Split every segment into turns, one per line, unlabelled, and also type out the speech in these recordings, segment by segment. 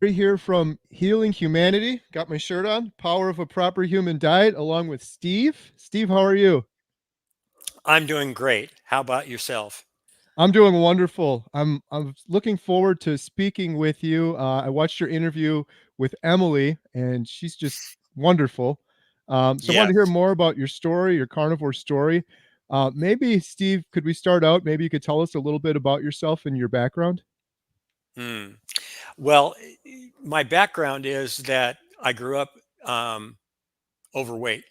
We're here from Healing Humanity. Got my shirt on. Power of a Proper Human Diet, along with Steve. Steve, how are you?
I'm doing great. How about yourself?
I'm doing wonderful. I'm looking forward to speaking with you. I watched your interview with Emily, and she's just wonderful. So I wanted to hear
Yes.
more about your story, your carnivore story. Maybe Steve, could we start out? Maybe you could tell us a little bit about yourself and your background.
Hmm. Well, my background is that I grew up um, overweight.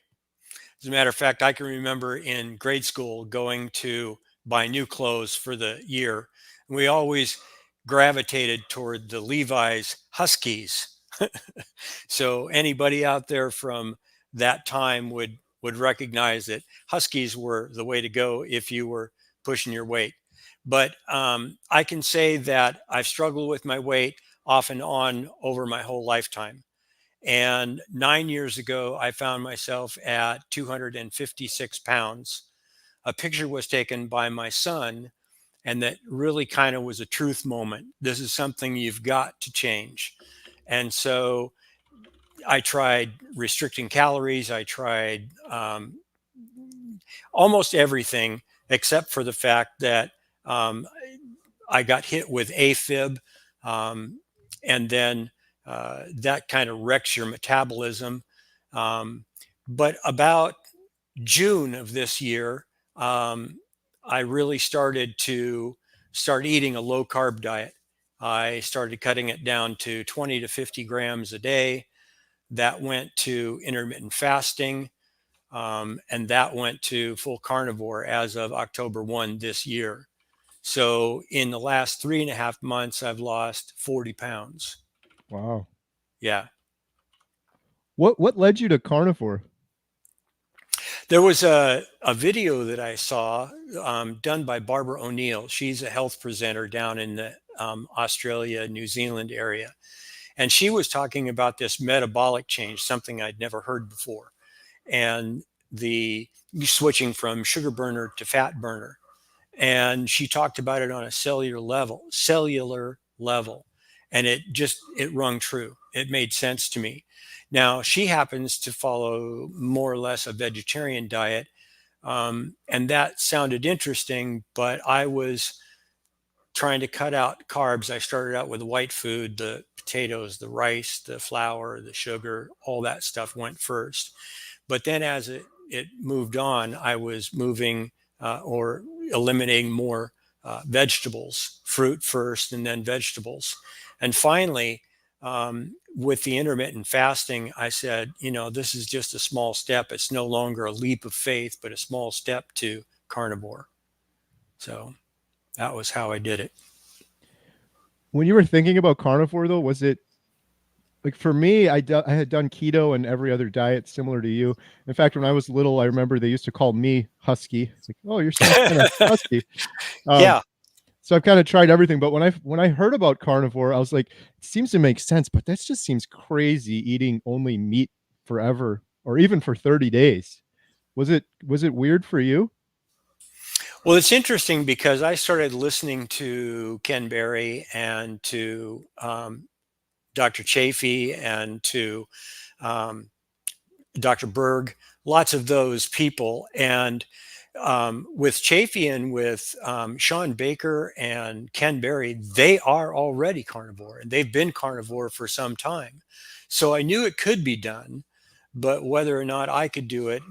As a matter of fact, I can remember in grade school going to buy new clothes for the year. We always gravitated toward the Levi's Huskies. So anybody out there from that time would recognize that Huskies were the way to go if you were pushing your weight. But I can say that I've struggled with my weight off and on over my whole lifetime. And 9 years ago, I found myself at 256 pounds. A picture was taken by my son, and that really kind of was a truth moment. This is something you've got to change. And so I tried restricting calories. I tried almost everything except for the fact that um, I got hit with AFib, um, and then that kind of wrecks your metabolism. Um, but about June of this year, um, I really started to start eating a low carb diet. I started cutting it down to 20 to 50 grams a day. That went to intermittent fasting, and that went to full carnivore as of October 1 this year. So in the last 3.5 months, I've lost 40 pounds.
Wow.
Yeah.
What led you to carnivore?
There was a video that I saw done by Barbara O'Neill. She's a health presenter down in the Australia, New Zealand area. And she was talking about this metabolic change, something I'd never heard before. And the switching from sugar burner to fat burner. And she talked about it on a cellular level, and it rung true. It made sense to me. Now she happens to follow more or less a vegetarian diet, and that sounded interesting, but I was trying to cut out carbs. I started out with white food, the potatoes, the rice, the flour, the sugar, all that stuff went first. But then as it moved on, I was moving or eliminating more vegetables, fruit first and then vegetables. And finally, with the intermittent fasting, I said, this is just a small step. It's no longer a leap of faith, but a small step to carnivore. So that was how I did it.
When you were thinking about carnivore, though, was it like for me? I had done keto and every other diet similar to you. In fact, when I was little, I remember they used to call me husky. It's like, oh, your son's kind of husky. Um,
Yeah.
so I've kind of tried everything, but when I heard about carnivore, I was like, it seems to make sense, but that just seems crazy eating only meat forever or even for 30 days. Was it weird for you?
Well, it's interesting because I started listening to Ken Berry and to Dr. Chafee and to um, Dr. Berg, lots of those people. And with Chafee and with Sean Baker and Ken Berry, they are already carnivore and they've been carnivore for some time. So I knew it could be done, but whether or not I could do it,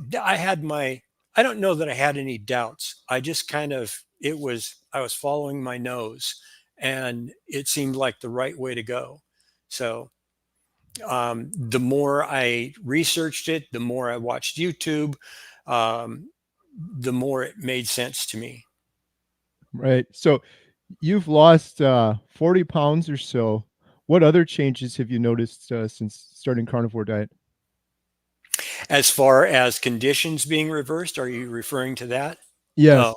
I don't know that I had any doubts. I just kind of, I was following my nose and it seemed like the right way to go. So the more I researched it, the more I watched YouTube, um, the more it made sense to me.
Right. So you've lost 40 pounds or so. What other changes have you noticed since starting carnivore diet?
As far as conditions being reversed, are you referring to that?
Yes.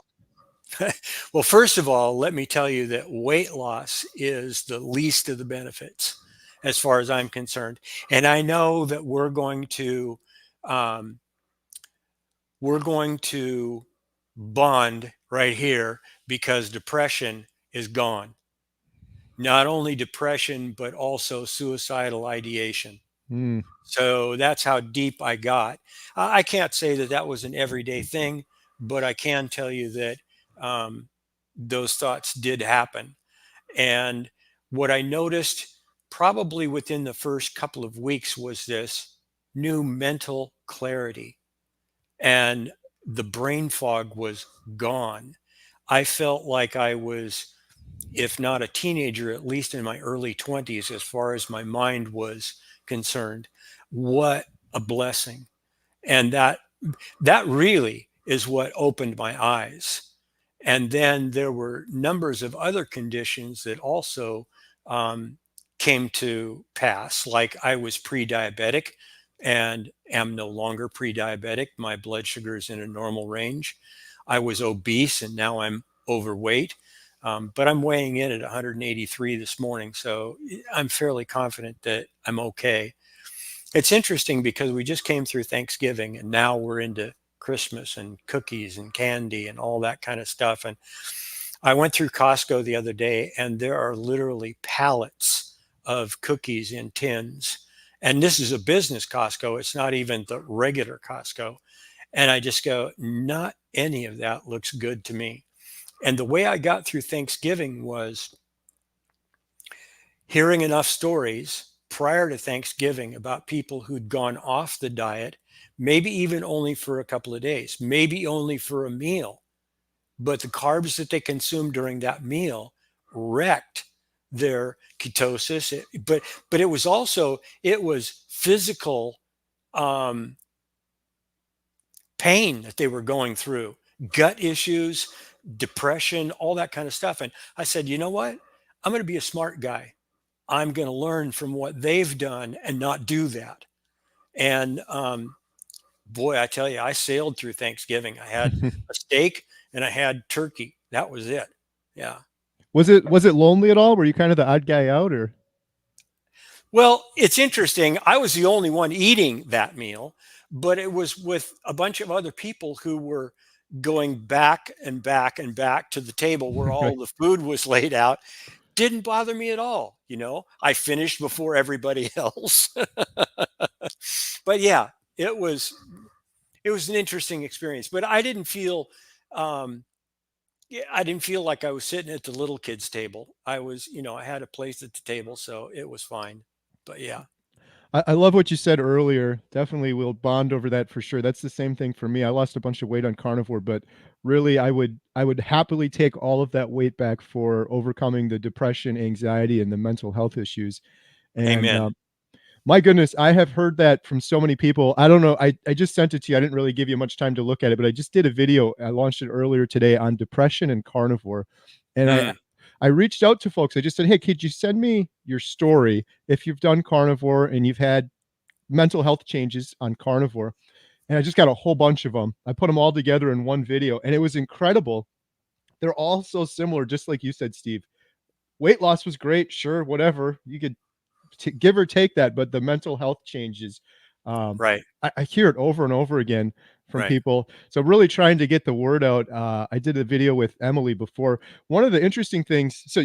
Oh, well, first of all, let me tell you that weight loss is the least of the benefits as far as I'm concerned. And I know that um, we're going to bond right here because depression is gone. not only depression, but also suicidal ideation.
Mm.
So that's how deep I got. I can't say that that was an everyday thing, but I can tell you that um, those thoughts did happen. And what I noticed probably within the first couple of weeks was this new mental clarity, and the brain fog was gone. I felt like I was, if not a teenager, at least in my early 20s, as far as my mind was concerned. What a blessing. And that really is what opened my eyes. And then there were numbers of other conditions that also um, came to pass. Like I was pre-diabetic and am no longer pre-diabetic. My blood sugar is in a normal range. I was obese and now I'm overweight. But I'm weighing in at 183 this morning, so I'm fairly confident that I'm okay. It's interesting because we just came through Thanksgiving and now we're into Christmas and cookies and candy and all that kind of stuff. And I went through Costco the other day and there are literally pallets of cookies in tins. And this is a business Costco, it's not even the regular Costco. And I just go, not any of that looks good to me. And the way I got through Thanksgiving was hearing enough stories prior to Thanksgiving about people who'd gone off the diet, maybe even only for a couple of days, maybe only for a meal, but the carbs that they consumed during that meal wrecked their ketosis. But it was also, it was physical um, pain that they were going through, gut issues, depression, all that kind of stuff. And I said, you know what? I'm going to be a smart guy. I'm going to learn from what they've done and not do that. And boy, I tell you, I sailed through Thanksgiving. I had a steak and I had turkey. That was it. Yeah.
Was it lonely at all? Were you kind of the odd guy out, or?
Well, it's interesting. I was the only one eating that meal, but it was with a bunch of other people who were going back and back and back to the table where
Right.
all the food was laid out. Didn't bother me at all. I finished before everybody else. But yeah, it was it was an interesting experience. But um, I didn't feel like I was sitting at the little kids table. I was, I had a place at the table, so it was fine. But yeah,
I love what you said earlier. Definitely we'll bond over that for sure. That's the same thing for me. I lost a bunch of weight on carnivore, but really I would happily take all of that weight back for overcoming the depression, anxiety, and the mental health issues. And
amen.
my goodness, I have heard that from so many people. I don't know. I just sent it to you. I didn't really give you much time to look at it, but I just did a video. I launched it earlier today on depression and carnivore. And I
Mm,
I reached out to folks. I just said, "Hey, could you send me your story if you've done carnivore and you've had mental health changes on carnivore?" And I just got a whole bunch of them. I put them all together in one video, and it was incredible. They're all so similar, just like you said, Steve. Weight loss was great, sure, whatever. You could give or take that, but the mental health changes, um,
right,
I hear it over and over again from
right.
people. So really trying to get the word out. I did a video with Emily before. One of the interesting things. So,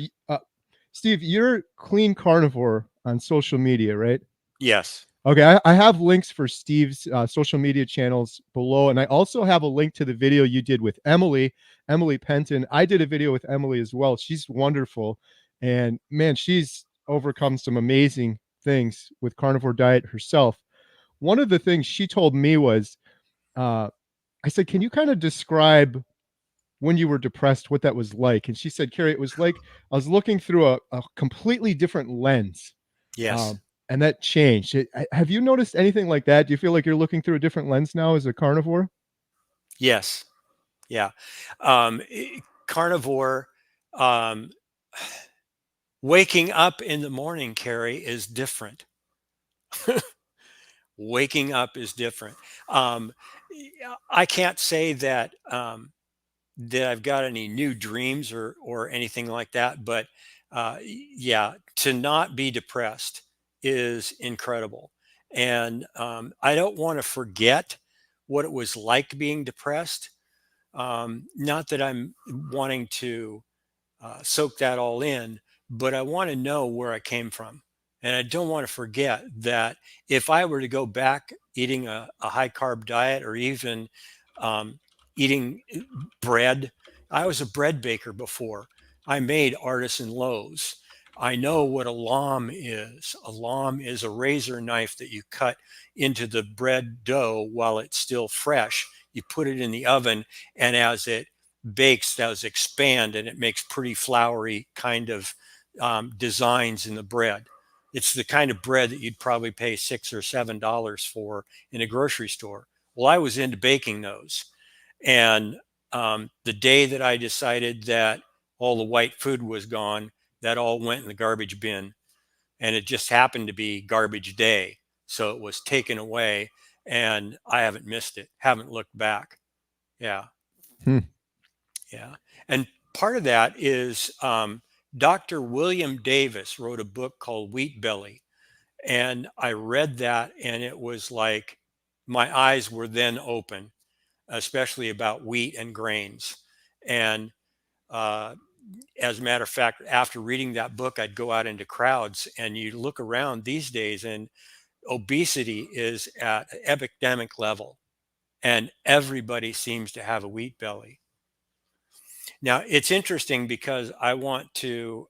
Steve, you're clean carnivore on social media, right?
Yes.
Okay, I have links for Steve's social media channels below, and I also have a link to the video you did with Emily Penton. I did a video with Emily as well. She's wonderful, and man, she's overcome some amazing things with carnivore diet herself. One of the things she told me was, uh, I said, "Can you kind of describe when you were depressed, what that was like?" And she said, "Carrie, it was like I was looking through a completely different lens."
Yes.
And that changed. Have you noticed anything like that? Do you feel like you're looking through a different lens now as a carnivore?
Yes. Yeah. Carnivore, um, waking up in the morning, Carrie, is different. Waking up is different. I can't say that I've got any new dreams or anything like that, but yeah, to not be depressed is incredible. And I don't want to forget what it was like being depressed. Not that I'm wanting to soak that all in, but I want to know where I came from. And I don't want to forget that if I were to go back eating a high carb diet, or even um, eating bread, I was a bread baker before. I made artisan loaves. I know what a lam is. A lam is a razor knife that you cut into the bread dough while it's still fresh. You put it in the oven, and as it bakes, those expand and it makes pretty floury kind of designs in the bread. It's the kind of bread that you'd probably pay $6 or $7 for in a grocery store. Well, I was into baking those. And the day that I decided that all the white food was gone, that all went in the garbage bin. And it just happened to be garbage day. So it was taken away, and I haven't missed it, haven't looked back. Yeah.
Hmm.
Yeah. And part of that is Dr. William Davis wrote a book called Wheat Belly. And I read that, and it was like my eyes were then open, especially about wheat and grains. And uh, as a matter of fact, after reading that book, I'd go out into crowds, and you look around these days, and obesity is at an epidemic level, and everybody seems to have a wheat belly. Now, it's interesting because I want to,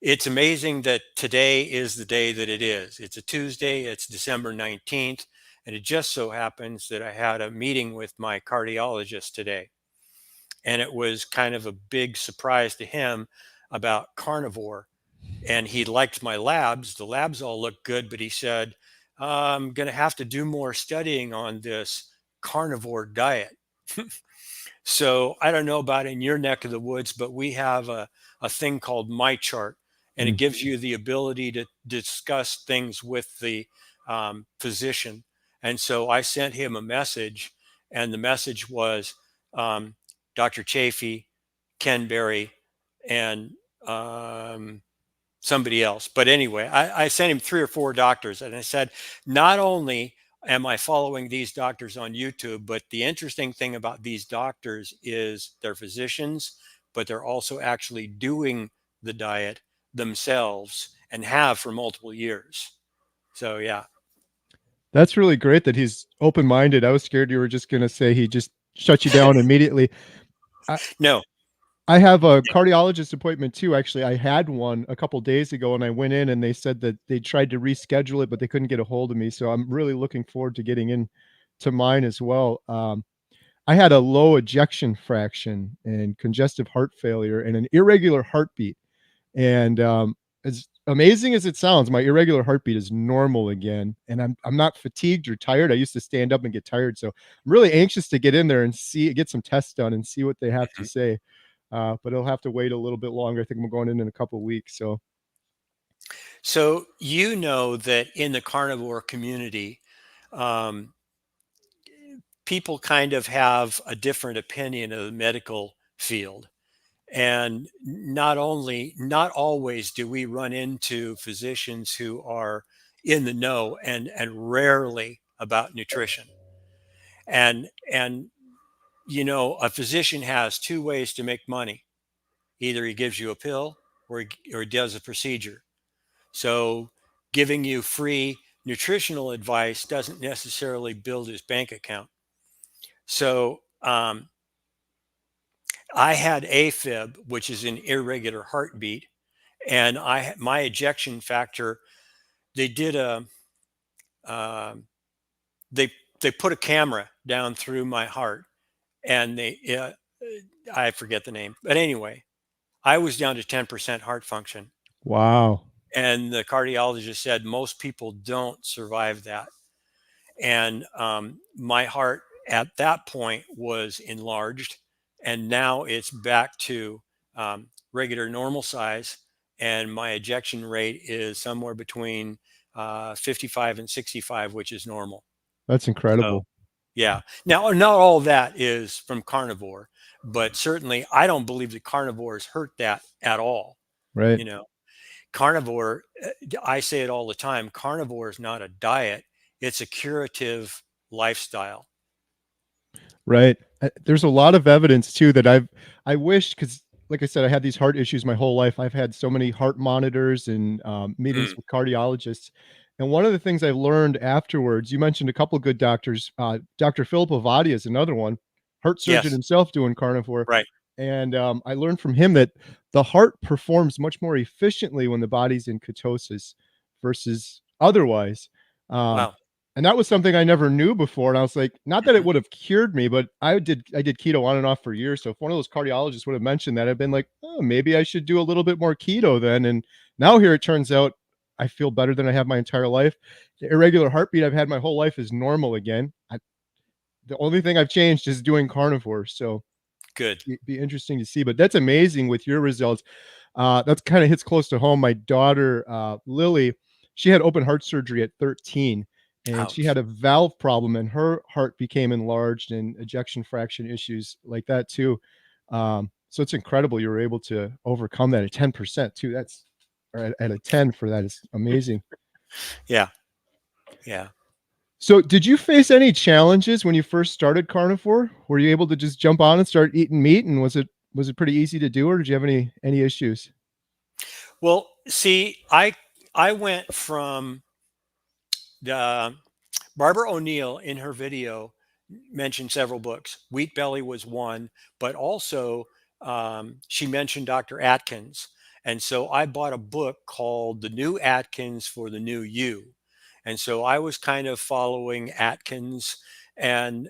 it's amazing that today is the day that it is. It's a Tuesday, it's December 19th, and it just so happens that I had a meeting with my cardiologist today. And it was kind of a big surprise to him about carnivore. And he liked my labs. The labs all looked good, but he said, I'm going to have to do more studying on this carnivore diet. So I don't know about in your neck of the woods, but we have a thing called My Chart, and it
Hmm.
gives you the ability to discuss things with the physician. And so I sent him a message, and the message was um, Dr. Chafee, Ken Berry, and somebody else. But anyway, I sent him 3 or 4 doctors, and I said, not only am I following these doctors on YouTube, but the interesting thing about these doctors is they're physicians, but they're also actually doing the diet themselves and have for multiple years. So yeah,
That's really great that he's open minded. I was scared you were just going to say he just shut you down immediately. I,
no,
I have a cardiologist appointment too. Actually, I had one a couple days ago, and I went in and they said that they tried to reschedule it, but they couldn't get a hold of me. So I'm really looking forward to getting in to mine as well. I had a low ejection fraction and congestive heart failure and an irregular heartbeat. And as amazing as it sounds, my irregular heartbeat is normal again, and I'm not fatigued or tired. I used to stand up and get tired, so I'm really anxious to get in there and get some tests done and see what they have to say. But it'll have to wait a little bit longer. I think I'm going in a couple of weeks. So
so you know that in the carnivore community, um, people kind of have a different opinion of the medical field. And not always do we run into physicians who are in the know, and rarely about nutrition. And a physician has 2 ways to make money. Either he gives you a pill, or he does a procedure. So giving you free nutritional advice doesn't necessarily build his bank account. So I had AFib, which is an irregular heartbeat, and my ejection factor. They did a um, they they put a camera down through my heart, and I forget the name, but anyway, I was down to 10% heart function,
wow,
and the cardiologist said most people don't survive that. And my heart at that point was enlarged, and now it's back to regular normal size, and my ejection rate is somewhere between 55 and 65, which is normal.
that's
So
incredible,
yeah, now not all of that is from carnivore, but certainly I don't believe the carnivores hurt that at all.
right?
you know Carnivore, I say it all the time, carnivore is not a diet, it's a curative lifestyle.
Right. There's a lot of evidence too that I wish because like I said, I had these heart issues my whole life. I've had so many heart monitors and meetings
Mm,
with cardiologists. And one of the things I learned afterwards, you mentioned a couple good doctors. Dr. Philip Ovadia is another one, heart surgeon
yes,
himself doing carnivore.
right.
And I learned from him that the heart performs much more efficiently when the body's in ketosis versus otherwise. Um,
Wow.
and that was something I never knew before. And I was like, not that it
Mhm.
would have cured me, but I did keto on and off for years. So if one of those cardiologists would have mentioned that, I've been like, oh, maybe I should do a little bit more keto then. And now here it turns out I feel better than I have my entire life. The irregular heartbeat I've had my whole life is normal again. The only thing I've changed is doing carnivore. So
Good.
be interesting to see. But that's amazing with your results. That's kind of hits close to home. My daughter, Lily, she had open heart surgery at 13, and she had
Ouch.
a valve problem, and her heart became enlarged and ejection fraction issues like that too. So it's incredible you were able to overcome that at 10% too. That's or at a 10 for that is amazing.
Yeah. Yeah.
So, did you face any challenges when you first started carnivore? Were you able to just jump on and start eating meat, and was it pretty easy to do, or did you have any issues?
Well, see, I went from the Barbara O'Neill in her video mentioned several books. Wheat Belly was one, but also she mentioned Dr. Atkins. And so I bought a book called The New Atkins for the New You. And so I was kind of following Atkins, and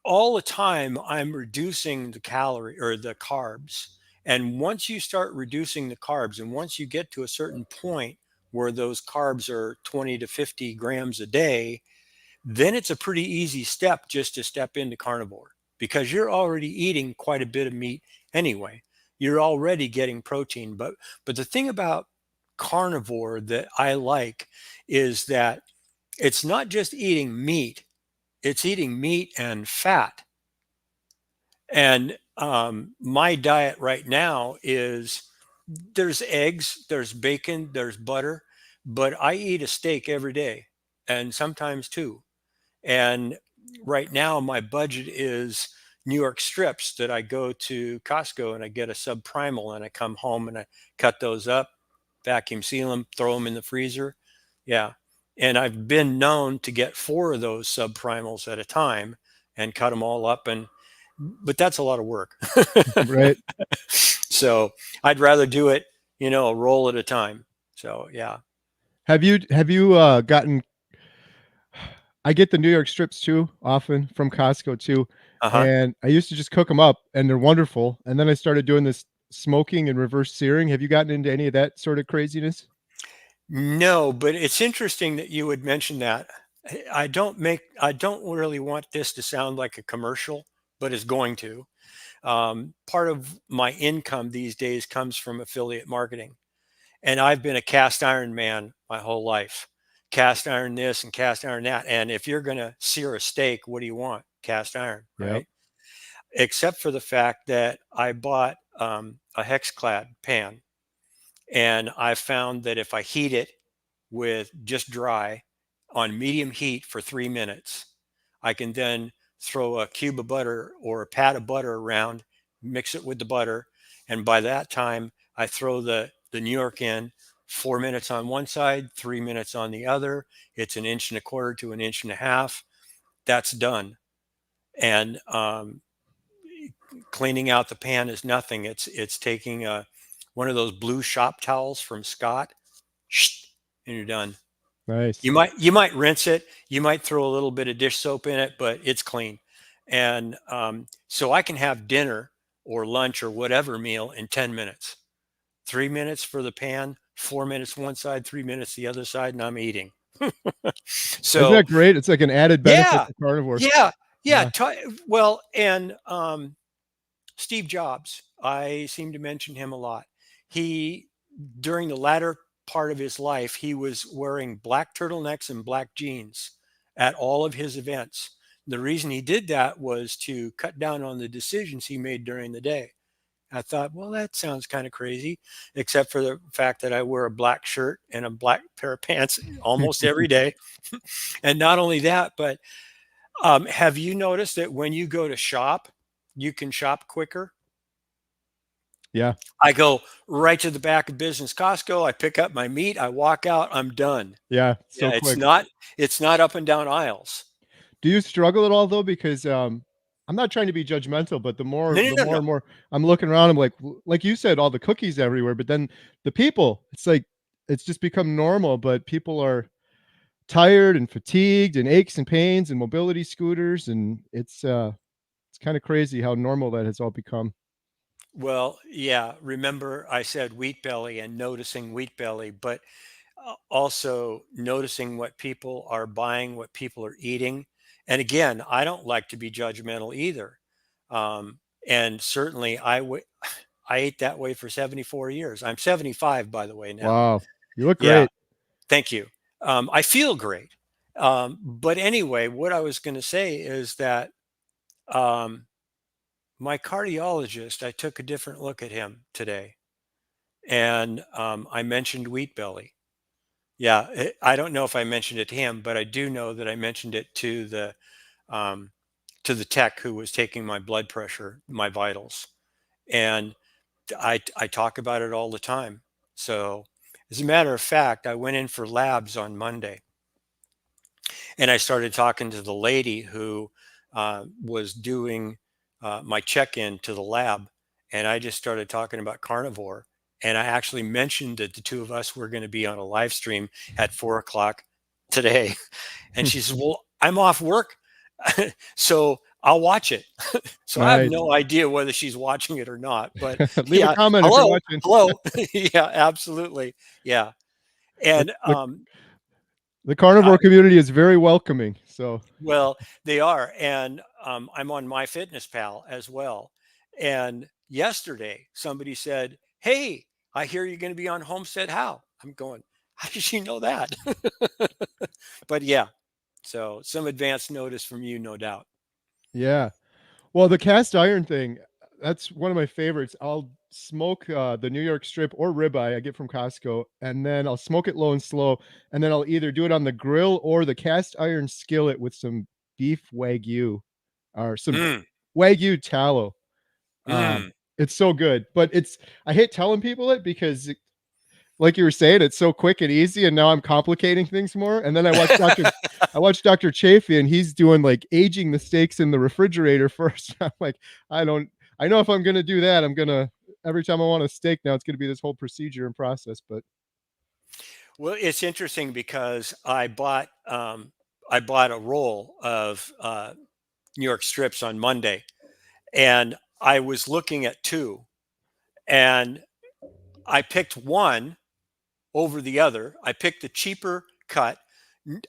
all the time I'm reducing the calorie or the carbs. And once you start reducing the carbs, and once you get to a certain point where those carbs are 20 to 50 grams a day, then it's a pretty easy step just to step into carnivore because you're already eating quite a bit of meat anyway. You're already getting protein. But the thing about carnivore that I like is that it's not just eating meat, it's eating meat and fat. And my diet right now is there's eggs, there's bacon, there's butter, but I eat a steak every day and sometimes two. And right now, my budget is New York strips that I go to Costco and I get a subprimal and I come home and I cut those up, vacuum seal them, throw them in the freezer. Yeah. And I've been known to get four of those subprimals at a time and cut them all up. But that's a lot of work.
Right.
So I'd rather do it, a roll at a time. So yeah.
Have you gotten I get the New York strips too often from Costco too,
Uh huh.
and I used to just cook them up and they're wonderful, and then I started doing this smoking and reverse searing. Have you gotten into any of that sort of craziness?
No, but it's interesting that you would mention that. I don't really want this to sound like a commercial, but it's going to. Part of my income these days comes from affiliate marketing. And I've been a cast iron man my whole life. Cast iron this and cast iron that. And if you're going to sear a steak, what do you want? Cast iron,
Yep.
right? Except for the fact that I bought a hexclad pan, and I found that if I heat it with just dry on medium heat for 3 minutes, I can then throw a cube of butter or a pat of butter around, mix it with the butter, and by that time I throw the New York in. 4 minutes on one side, 3 minutes on the other. It's an inch and a quarter to an inch and a half. That's done. And cleaning out the pan is nothing. It's taking one of those blue shop towels from Scott, and you're done.
Nice.
You might rinse it. You might throw a little bit of dish soap in it, but it's clean. And so I can have dinner or lunch or whatever meal in 10 minutes. 3 minutes for the pan, 4 minutes one side, 3 minutes the other side, and I'm eating.
Isn't
So
that great? It's like an added benefit
yeah,
to carnivore.
yeah, yeah.
Yeah.
Well, and Steve Jobs, I seem to mention him a lot. He, during the latter part of his life, he was wearing black turtlenecks and black jeans at all of his events. The reason he did that was to cut down on the decisions he made during the day. I thought, well, that sounds kind of crazy, except for the fact that I wear a black shirt and a black pair of pants almost every day. And not only that, but have you noticed that when you go to shop, you can shop quicker?
Yeah.
I go right to the back of business Costco. I pick up my meat. I walk out. I'm done.
Yeah. So
Yeah,
quick.
it's not up and down aisles.
Do you struggle at all though? Because I'm not trying to be judgmental, but
No, no,
the
no,
more
no.
and more I'm looking around, I'm like you said, all the cookies everywhere. But then the people, it's like it's just become normal. But people are tired and fatigued and aches and pains and mobility scooters, and it's kind of crazy how normal that has all become.
Well, yeah. Remember, I said wheat belly and noticing wheat belly, but also noticing what people are buying, what people are eating. And again, I don't like to be judgmental either. And certainly, I ate that way for 74 years. I'm 75, by the way, now.
Wow, you look
Yeah,
great.
thank you. I feel great. But anyway, what I was going to say is that um, my cardiologist, I took a different look at him today, and I mentioned wheat belly. Yeah, I don't know if I mentioned it to him, but I do know that I mentioned it um, to the tech who was taking my blood pressure, my vitals, and I talk about it all the time. So, as a matter of fact, I went in for labs on Monday, and I started talking to the lady who was doing my check-in to the lab, and I just started talking about carnivore, and I actually mentioned that the two of us were going to be on a live stream at 4 o'clock today, and she says, "Well, I'm off work, so I'll watch it." So I have
Nice.
no idea whether she's watching it or not, but
Leave a
yeah,
comment if you're
hello,
watching.
hello, yeah, absolutely, yeah,
The,
and
the, the carnivore community is very welcoming. So
well, they are, and I'm on MyFitnessPal as well. And yesterday, somebody said, "Hey, I hear you're going to be on Homestead How?" I'm going, "How did you know that?" But yeah, so some advance notice from you, no doubt.
yeah. Well, the cast iron thing, that's one of my favorites. I'll smoke the New York strip or ribeye I get from Costco, and then I'll smoke it low and slow, and then I'll either do it on the grill or the cast iron skillet with some beef wagyu or some
Mm,
wagyu tallow. Um,
mm.
it's so good, but I hate telling people it because like you were saying, it's so quick and easy, and now I'm complicating things more. And then I watched Dr. Chafee, and he's doing like aging the steaks in the refrigerator first. I'm like, I don't, I know if I'm gonna do that, I'm gonna every time I want a steak now, it's gonna be this whole procedure and process. But
Well, it's interesting because I bought a roll of New York strips on Monday, and I was looking at two, and I picked one over the other. I picked the cheaper cut. N-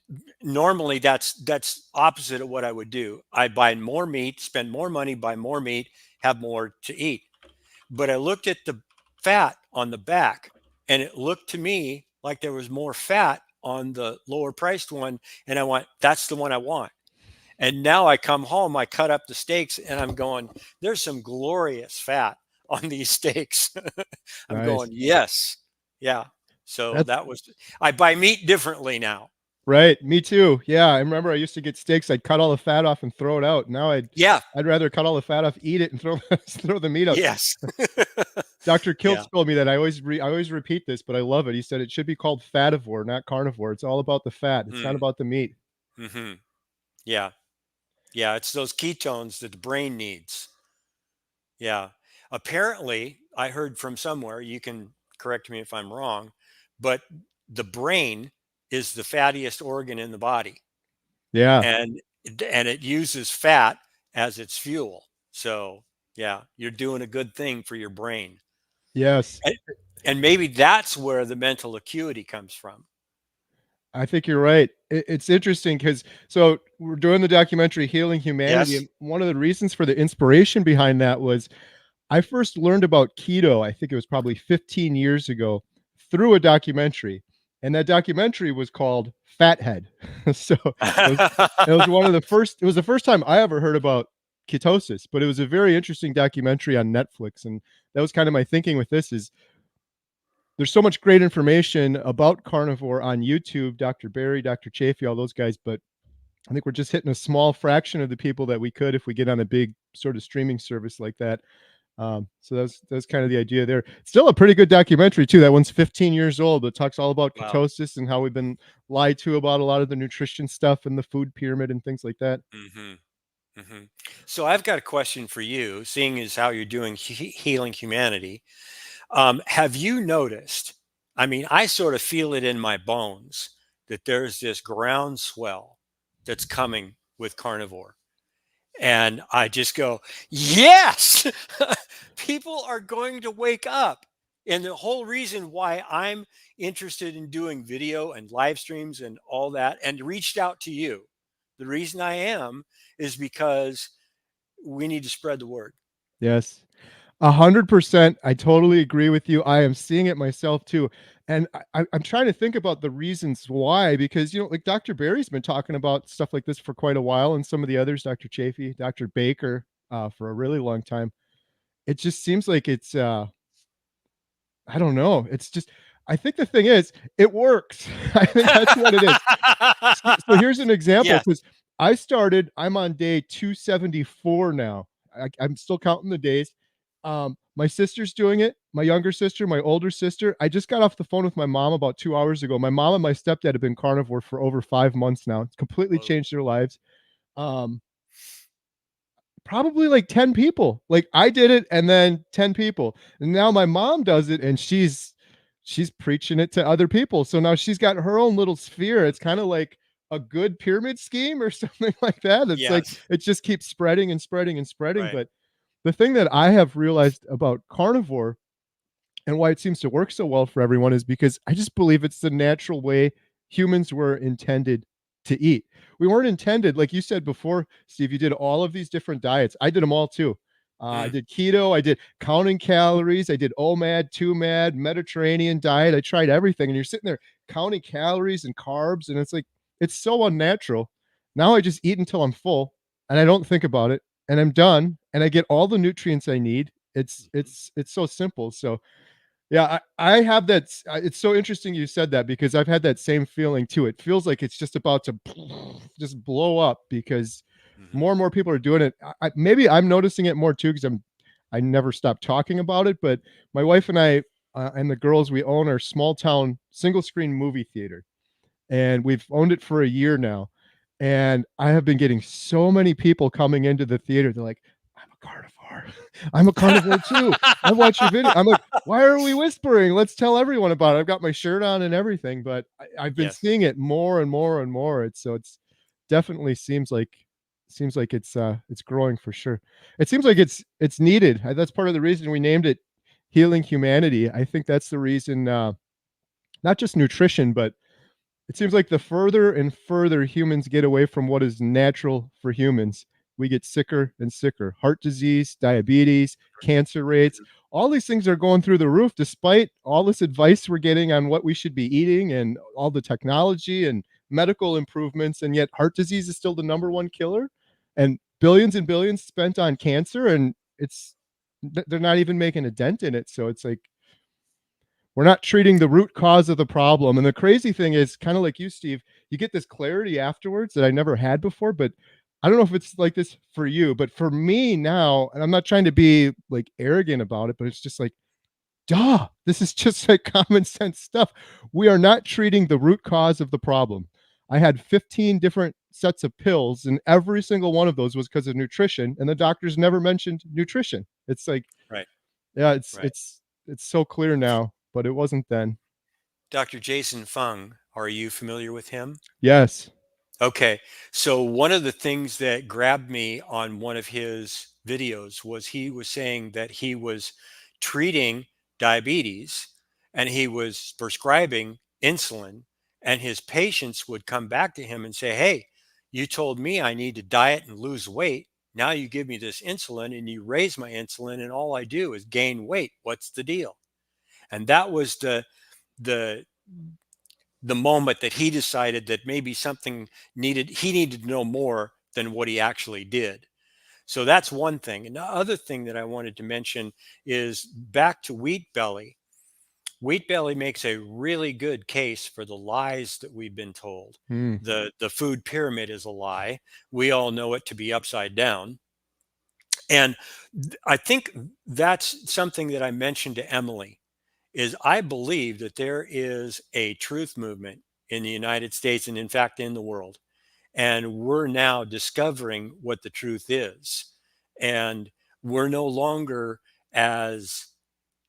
Normally, that's opposite of what I would do. I buy more meat, spend more money, buy more meat, have more to eat. But I looked at the fat on the back, and it looked to me like there was more fat on the lower priced one, and I went, "That's the one I want." And now I come home, I cut up the steaks, and I'm going, "There's some glorious fat on these steaks." I'm
nice.
going, "Yes, yeah." So
That's
that was, I buy meat differently now.
right. Me too. Yeah, I remember I used to get steaks. I'd cut all the fat off and throw it out. Now
Yeah.
I'd rather cut all the fat off, eat it, and throw throw the meat out.
Yes.
Dr.
Yeah.
Kiltz told me that I always repeat this, but I love it. He said it should be called fativore, not carnivore. It's all about the fat. It's not
Mm.
about the meat.
Hmm. Yeah. Yeah. It's those ketones that the brain needs. Yeah. Apparently, I heard from somewhere, you can correct me if I'm wrong, but the brain is the fattiest organ in the body,
Yeah.
and it uses fat as its fuel. So, yeah, you're doing a good thing for your brain.
Yes.
And, and maybe that's where the mental acuity comes from.
I think you're right. It's interesting because so we're doing the documentary Healing Humanity,
Yes.
and one of the reasons for the inspiration behind that was I first learned about keto, I think it was probably 15 years ago, through a documentary. And that documentary was called Fathead. So it was one of the first, it was the first time I ever heard about ketosis, but it was a very interesting documentary on Netflix. And that was kind of my thinking with this is there's so much great information about carnivore on YouTube, Dr. Barry, Dr. Chafee, all those guys, but I think we're just hitting a small fraction of the people that we could if we get on a big sort of streaming service like that. So that's kind of the idea there. Still a pretty good documentary too. That one's 15 years old. It talks all about
Wow.
ketosis and how we've been lied to about a lot of the nutrition stuff and the food pyramid and things like that.
Hmm. Hmm. So I've got a question for you, seeing as how you're doing healing humanity. Have you noticed? I mean, I sort of feel it in my bones that there's this groundswell that's coming with carnivore. And I just go, yes, people are going to wake up. And the whole reason why I'm interested in doing video and live streams and all that and reached out to you, the reason I am is because we need to spread the word.
Yes. 100%. I totally agree with you. I am seeing it myself too. And I'm trying to think about the reasons why, because, like Dr. Barry's been talking about stuff like this for quite a while, and some of the others, Dr. Chafee, Dr. Baker, for a really long time. It just seems like I don't know. It's just, I think the thing is, it works. I think that's what it is. So here's an example
Yes.
because I'm on day 274 now. I'm still counting the days. My sister's doing it, my younger sister, my older sister. I just got off the phone with my mom about 2 hours ago. My mom and my stepdad have been carnivore for over 5 months now. It's completely
Whoa.
changed their lives. Um, Probably like 10 people. Like I did it and then 10 people. And now my mom does it and she's preaching it to other people. So now she's got her own little sphere. It's kind of like a good pyramid scheme or something like that. It's like
Yes.
it just keeps spreading and spreading and spreading.
Right.
But the thing that I have realized about carnivore and why it seems to work so well for everyone is because I just believe it's the natural way humans were intended to eat. We weren't intended, like you said before, Steve, you did all of these different diets. I did them all too. I
Mm.
did keto, I did counting calories, I did OMAD, 2MAD, Mediterranean diet. I tried everything. And you're sitting there counting calories and carbs, and it's like, it's so unnatural. Now I just eat until I'm full and I don't think about it and I'm done and I get all the nutrients I need. It's
Mhm.
it's it's so simple. So yeah, I have that. It's so interesting you said that because I've had that same feeling too. It feels like it's just about to just blow up because
Mhm.
more and more people are doing it. Maybe I'm noticing it more too because I never stop talking about it. But my wife and I and the girls, we own our small town single screen movie theater, and we've owned it for a year now. And I have been getting so many people coming into the theater. They're like, "I'm a carnivore. I'm a carnivore too. I watch your video." I'm like, "Why are we whispering? Let's tell everyone about it." I've got my shirt on and everything, but I've been
Yes.
seeing it more and more and more. It's definitely seems like it's growing for sure. It seems like it's needed. That's part of the reason we named it Healing Humanity. I think that's the reason. Not just nutrition, but it seems like the further and further humans get away from what is natural for humans, we get sicker and sicker. Heart disease, diabetes, cancer rates,
Mhm.
all these things are going through the roof despite all this advice we're getting on what we should be eating and all the technology and medical improvements. And yet, heart disease is still the number one killer. And billions spent on cancer, and they're not even making a dent in it. So it's like, we're not treating the root cause of the problem. And the crazy thing is, kind of like you, Steve, you get this clarity afterwards that I never had before. But I don't know if it's like this for you, but for me now, and I'm not trying to be like arrogant about it, but it's just like, duh, this is just like common sense stuff. We are not treating the root cause of the problem. I had 15 different sets of pills, and every single one of those was because of nutrition, and the doctors never mentioned nutrition. It's like,
Right.
yeah,
Right.
it's so clear now, but it wasn't then.
Dr. Jason Fung, are you familiar with him?
Yes.
Okay. So one of the things that grabbed me on one of his videos was he was saying that he was treating diabetes and he was prescribing insulin, and his patients would come back to him and say, "Hey, you told me I need to diet and lose weight. Now you give me this insulin and you raise my insulin and all I do is gain weight. What's the deal?" And that was the the moment that he decided that maybe something he needed to know more than what he actually did. So that's one thing. And the other thing that I wanted to mention is back to wheat belly. Wheat belly makes a really good case for the lies that we've been told.
Mm.
The food pyramid is a lie. We all know it to be upside down. And I think that's something that I mentioned to Emily is I believe that there is a truth movement in the United States and in fact in the world. And we're now discovering what the truth is. And we're no longer as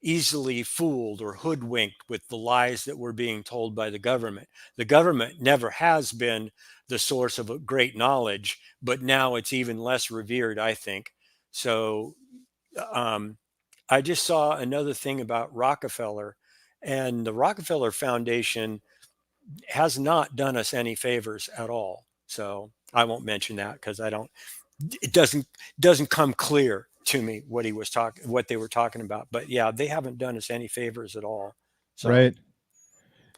easily fooled or hoodwinked with the lies that we're being told by the government. The government never has been the source of a great knowledge, but now it's even less revered, I think. So um, I just saw another thing about Rockefeller, and the Rockefeller Foundation has not done us any favors at all. So I won't mention that because I don't. It doesn't come clear to me what he was talking, what they were talking about. But yeah, they haven't done us any favors at all. So
Right.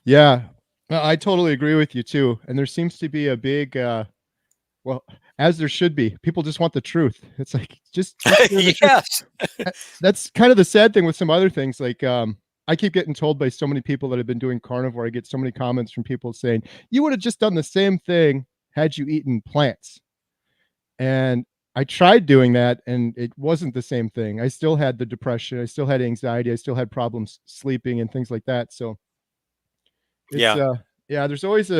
Yeah. No, I totally agree with you too. And there seems to be a big well, as there should be. People just want the truth. It's like just share the truth.
yes,
That's kind of the sad thing with some other things. Like I keep getting told by so many people that have been doing carnivore. I get so many comments from people saying, "You would have just done the same thing had you eaten plants." And I tried doing that and it wasn't the same thing. I still had the depression, I still had anxiety, I still had problems sleeping and things like that. So it's
yeah,
yeah, there's always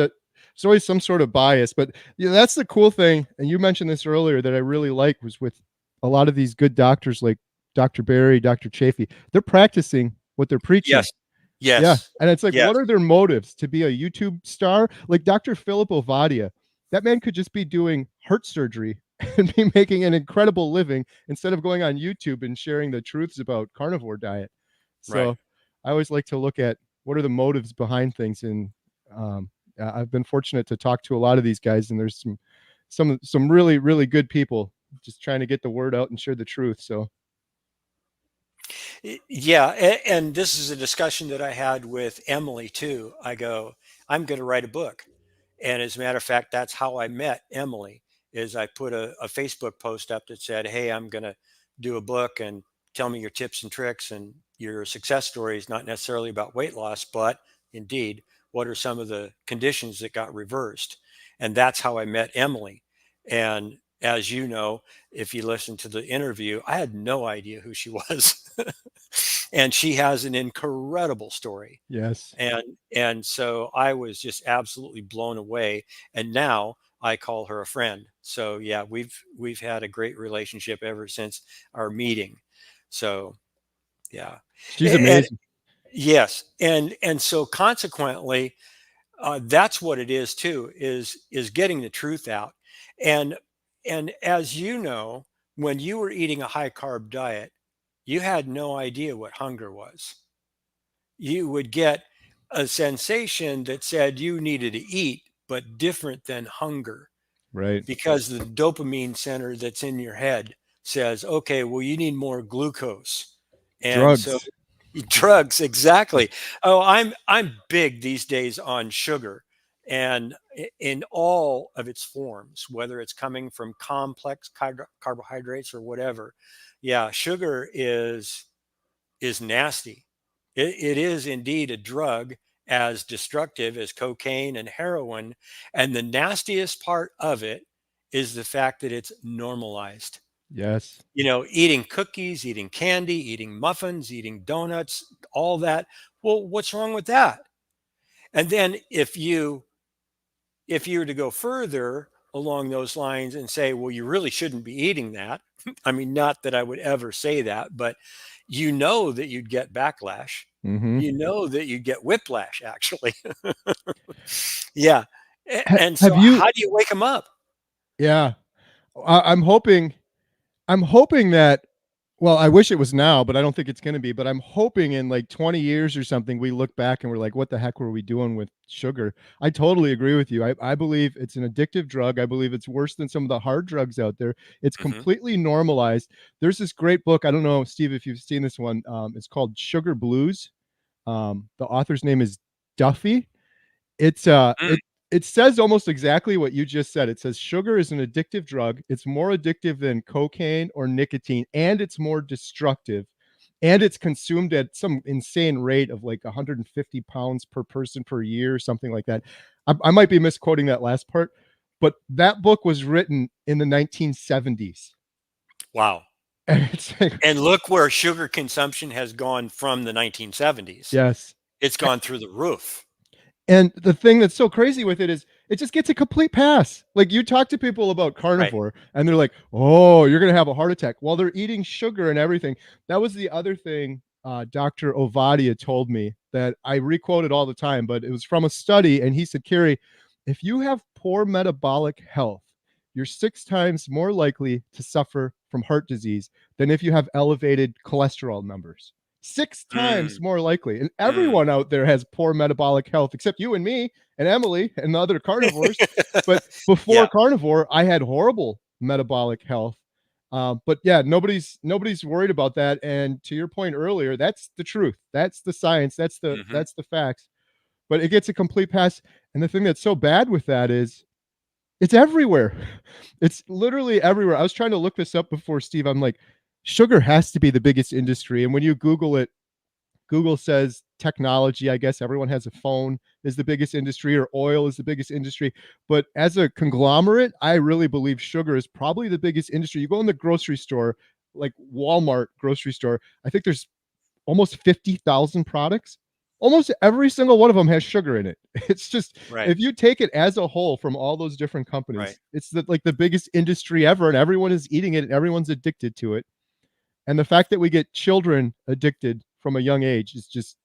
some sort of bias, but yeah, that's the cool thing. And you mentioned this earlier that I really like was with a lot of these good doctors like Dr. Barry, Dr. Chafee, they're practicing what they're preaching.
yes,
Yeah,
yes,
and it's like,
yes,
what are their motives to be a YouTube star? Like Dr. Philip Ovadia, that man could just be doing heart surgery and be making an incredible living instead of going on YouTube and sharing the truths about carnivore diet.
right.
So I always like to look at what are the motives behind things, and I've been fortunate to talk to a lot of these guys, and there's some really good people just trying to get the word out and share the truth. So
Yeah, and this is a discussion that I had with Emily too. I go, I'm going to write a book, and as a matter of fact, that's how I met Emily. Is I put a Facebook post up that said, "Hey, I'm going to do a book, and tell me your tips and tricks and your success stories, not necessarily about weight loss, but indeed, what are some of the conditions that got reversed?" And that's how I met Emily. And as you know, if you listen to the interview, I had no idea who she was. And she has an incredible story.
yes,
And so I was just absolutely blown away. And now I call her a friend. So yeah, we've had a great relationship ever since our meeting. So yeah.
she's
And
amazing.
yes, and so consequently, that's what it is too, is getting the truth out. And and as you know, when you were eating a high carb diet, you had no idea what hunger was. You would get a sensation that said you needed to eat, but different than hunger,
Right,
because the dopamine center that's in your head says, okay, well, you need more glucose. And so
drugs.
drugs, exactly. Oh, I'm big these days on sugar, and in all of its forms, whether it's coming from complex carbohydrates or whatever. Yeah, sugar is nasty. It is indeed a drug as destructive as cocaine and heroin. And the nastiest part of it is the fact that it's normalized.
Yes.
You know, eating cookies, eating candy, eating muffins, eating donuts, all that. Well, what's wrong with that? And then if you were to go further along those lines and say, well, you really shouldn't be eating that. I mean, not that I would ever say that, but you know that you'd get backlash.
Mhm.
You know that you'd get whiplash, actually. Yeah. And so,
Have you
how do you wake them up?
yeah, I'm hoping that well, I wish it was now, but I don't think it's gonna be, but I'm hoping in, like, 20 years or something, we look back and we're like, "What the heck were we doing with sugar?" I totally agree with you. I believe it's an addictive drug. I believe it's worse than some of the hard drugs out there. It's
Hmm.
completely normalized. There's this great book, I don't know, Steve, if you've seen this one, it's called Sugar Blues. The author's name is Duffy. It's,
Mm,
it says almost exactly what you just said. It says sugar is an addictive drug. It's more addictive than cocaine or nicotine, and it's more destructive. And it's consumed at some insane rate of like 150 pounds per person per year, something like that. I might be misquoting that last part, but that book was written in the 1970s.
wow.
And it's like,
And look where sugar consumption has gone from the 1970s.
yes.
It's gone through the roof.
And the thing that's so crazy with it is it just gets a complete pass. Like you talk to people about
Right.
carnivore and they're like, "Oh, you're going to have a heart attack." While they're eating sugar and everything. That was the other thing Dr. Ovadia told me that I requoted all the time, but it was from a study and he said, "Carrie, if you have poor metabolic health, you're 6 times more likely to suffer from heart disease than if you have elevated cholesterol numbers." 6 times
Mm,
more likely. And
mm.
everyone out there has poor metabolic health, except you and me and Emily and the other carnivores. But before
Yeah.
carnivore, I had horrible metabolic health. But yeah, nobody's worried about that. And to your point earlier, that's the truth. That's the science.
Hmm.
That's the facts. But it gets a complete pass. And the thing that's so bad with that is it's everywhere. It's literally everywhere. I was trying to look this up before, Steve. I'm like, sugar has to be the biggest industry. And when you Google it, Google says technology, I guess everyone has a phone is the biggest industry or oil is the biggest industry. But as a conglomerate, I really believe sugar is probably the biggest industry. You go in the grocery store, like Walmart grocery store, I think there's almost 50,000 products. Almost every single one of them has sugar in it. It's just
Right.
if you take it as a whole from all those different
Right.
companies, it's like the biggest industry ever and everyone is eating it and everyone's addicted to it. And the fact that we get children addicted from a young age is just,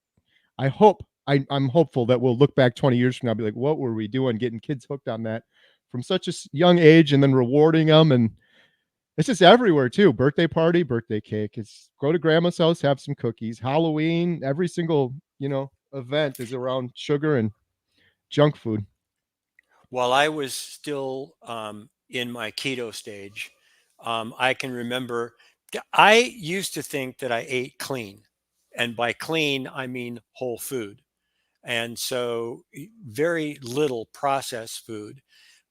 I'm hopeful that we'll look back 20 years from now and be like, what were we doing getting kids hooked on that from such a young age and then rewarding them? And it's just everywhere too. Birthday party, birthday cake. It's go to grandma's house, have some cookies. Halloween, every single, event is around sugar and junk food.
While I was still in my keto stage, I can remember I used to think that I ate clean. And by clean, I mean whole food. And so very little processed food.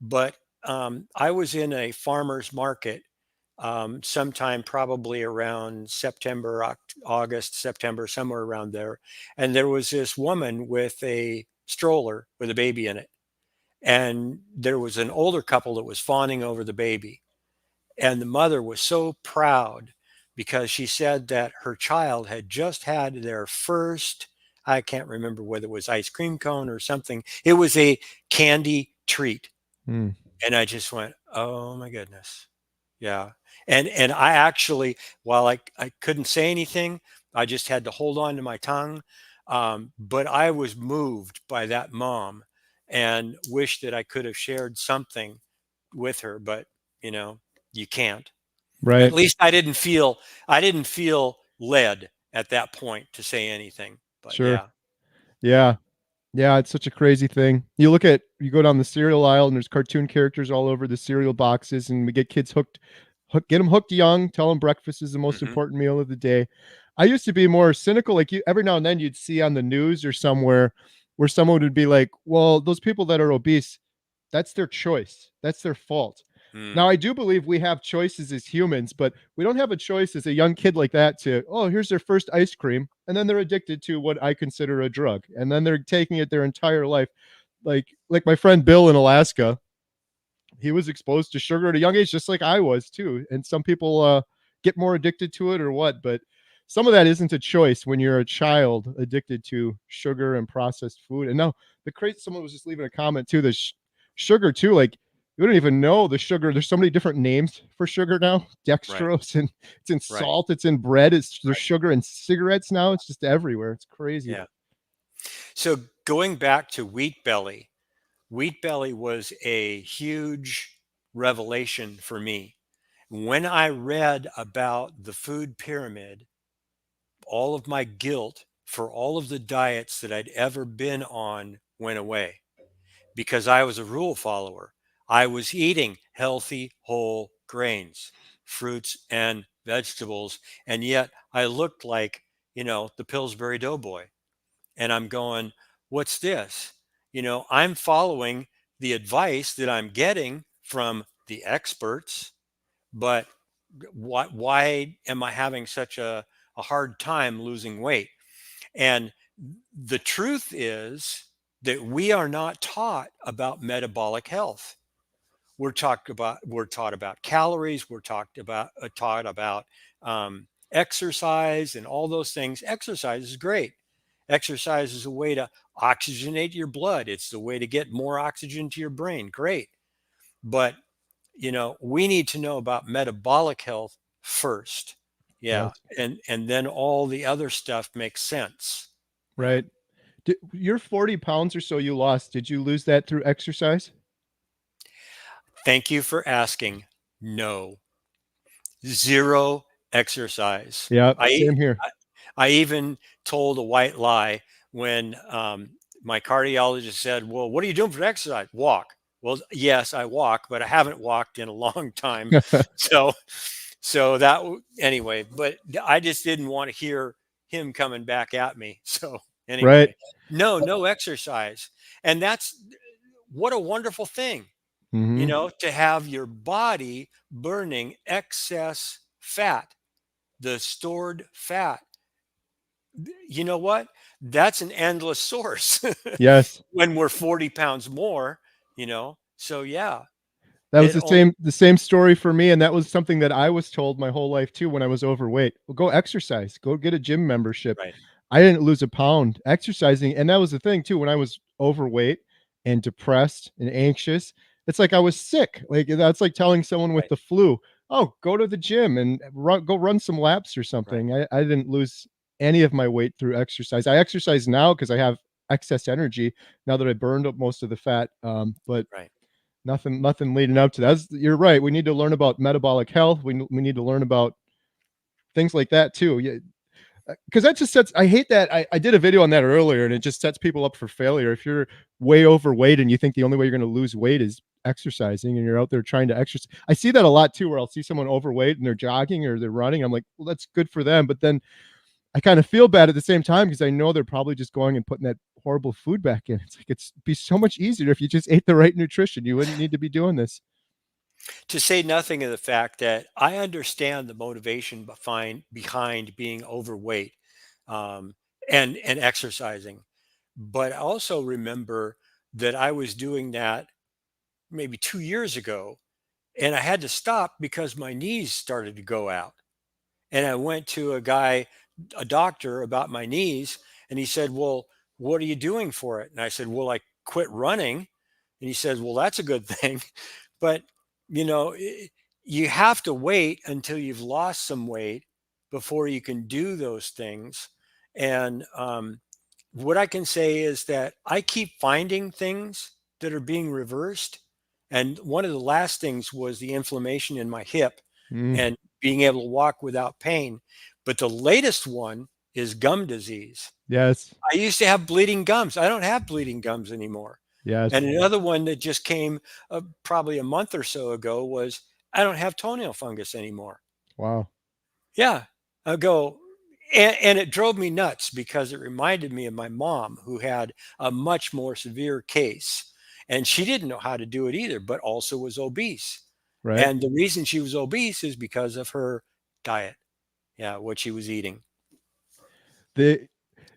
But I was in a farmer's market sometime probably around September, August, September, somewhere around there. And there was this woman with a stroller with a baby in it. And there was an older couple that was fawning over the baby. And the mother was so proud because she said that her child had just had their first, I can't remember whether it was ice cream cone or something. It was a candy treat.
Mm,
And I just went, oh my goodness. Yeah. And I actually, while I couldn't say anything, I just had to hold on to my tongue. But I was moved by that mom and wished that I could have shared something with her, but you know, you can't. At
right.
least I didn't feel led at that point to say anything. But
Sure.
yeah.
Yeah. Yeah, it's such a crazy thing. You go down the cereal aisle and there's cartoon characters all over the cereal boxes, and we get kids get them hooked young, tell them breakfast is the most
Hmm.
important meal of the day. I used to be more cynical, like you every now and then you'd see on the news or somewhere where someone would be like, well, those people that are obese, that's their choice. That's their fault. Now,
Mm,
I do believe we have choices as humans, but we don't have a choice as a young kid like that to, oh, here's their first ice cream. And then they're addicted to what I consider a drug. And then they're taking it their entire life. Like my friend Bill in Alaska, he was exposed to sugar at a young age, just like I was too. And some people get more addicted to it or what, but some of that isn't a choice when you're a child addicted to sugar and processed food. And now the crazy, someone was just leaving a comment too. Sugar too, like you don't even know the sugar. There's so many different names for sugar now.
right.
Dextrose and it's in
Right.
salt, it's in bread. There's
Right.
sugar in cigarettes now. It's just everywhere. It's crazy.
Yeah. So going back to Wheat Belly was a huge revelation for me. When I read about the food pyramid, all of my guilt for all of the diets that I'd ever been on went away because I was a rule follower. I was eating healthy whole grains, fruits, and vegetables, and yet I looked like, the Pillsbury Doughboy. And I'm going, what's this? I'm following the advice that I'm getting from the experts, but why am I having such a hard time losing weight? And the truth is that we are not taught about metabolic health. we're taught about calories, we're taught about exercise and all those things. Exercise is great. Exercise is a way to oxygenate your blood. It's the way to get more oxygen to your brain. Great. But we need to know about metabolic health first. Yeah.
Yes.
And then all the other stuff makes sense. Yeah.
Right. Your 40 pounds or so you lost, did you lose that through exercise?
Thank you for asking. No. Zero exercise.
Yeah,
I
same here.
I even told a white lie when my cardiologist said, "Well, what are you doing for exercise?" Walk. Well, yes, I walk, but I haven't walked in a long time. So, anyway. But I just didn't want to hear him coming back at me. So
Right.
anyway, no exercise, and that's what a wonderful thing,
Hmm.
to have your body burning excess fat, the stored fat. You know what? That's an endless source
Yes.
when we're 40 pounds more, So yeah,
That was
it only
the same story for me, and that was something that I was told my whole life too when I was overweight. Well, go exercise, go get a gym membership.
right,
I didn't lose a pound exercising, and that was the thing too when I was overweight and depressed and anxious. It's like I was sick. Like that's like telling someone with
right,
the flu, "Oh, go to the gym and go run some laps or
right,
something." I didn't lose any of my weight through exercise. I exercise now because I have excess energy now that I burned up most of the fat. But
right.
nothing leading up to that. You're right. We need to learn about metabolic health. We need to learn about things like that too. Yeah, because that just sets. I hate that. I did a video on that earlier, and it just sets people up for failure. If you're way overweight and you think the only way you're going to lose weight is exercising, and you're out there trying to exercise, I see that a lot too. Where I'll see someone overweight and they're jogging or they're running. I'm like, well, that's good for them, but then I kind of feel bad at the same time because I know they're probably just going and putting that horrible food back in. It's like it's be so much easier if you just ate the right nutrition. You wouldn't need to be doing this.
To say nothing of the fact that I understand the motivation behind being overweight, um, and exercising, but I also remember that I was doing that maybe 2 years ago, and I had to stop because my knees started to go out. And I went to a doctor about my knees, and he said, "Well, what are you doing for it?" And I said, "Well, I quit running." And he said, "Well, that's a good thing." But, you know, i- you have to wait until you've lost some weight before you can do those things. And what I can say is that I keep finding things that are being reversed. And one of the last things was the inflammation in my hip
Mm,
and being able to walk without pain. But the latest one is gum disease.
yes,
I used to have bleeding gums. I don't have bleeding gums anymore. And
yes.
another one that just came probably a month or so ago was I don't have toenail fungus anymore.
Wow.
Yeah. I go, and it drove me nuts because it reminded me of my mom who had a much more severe case. And she didn't know how to do it either, but also was obese.
Right.
And the reason she was obese is because of her diet. Yeah, what she was eating.
The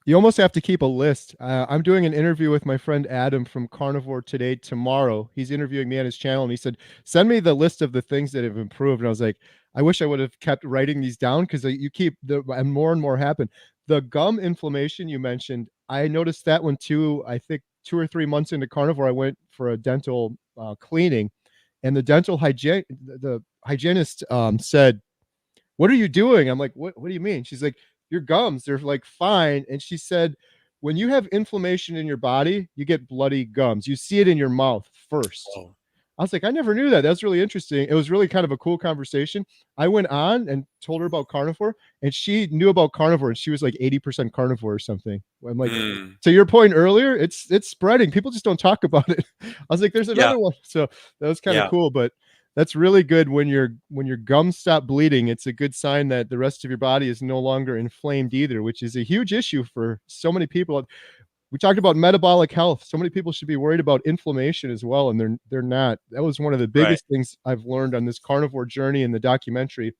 You almost have to keep a list. I'm doing an interview with my friend Adam from Carnivore today tomorrow. He's interviewing me on his channel, and he said, "Send me the list of the things that have improved." And I was like, "I wish I would have kept writing these down because you keep and more happen." The gum inflammation you mentioned, I noticed that one too. I think 2 or 3 months into Carnivore, I went for a dental cleaning, and the dental the hygienist said, "What are you doing?" I'm like, what do you mean?" She's like, "Your gums, they're like fine." And she said, "When you have inflammation in your body, you get bloody gums. You see it in your mouth first."
Oh,
I was like, "I never knew that. That's really interesting." It was really kind of a cool conversation. I went on and told her about carnivore, and she knew about carnivore, and she was like 80% carnivore or something. I'm like,
mm,
to your point earlier, it's spreading. People just don't talk about it. I was like, "There's
yeah,
another one." So that was kind of
yeah,
cool, but that's really good when your gums stop bleeding. It's a good sign that the rest of your body is no longer inflamed either, which is a huge issue for so many people. We talked about metabolic health. So many people should be worried about inflammation as well, and they're not. That was one of the
right,
biggest things I've learned on this carnivore journey in the documentary.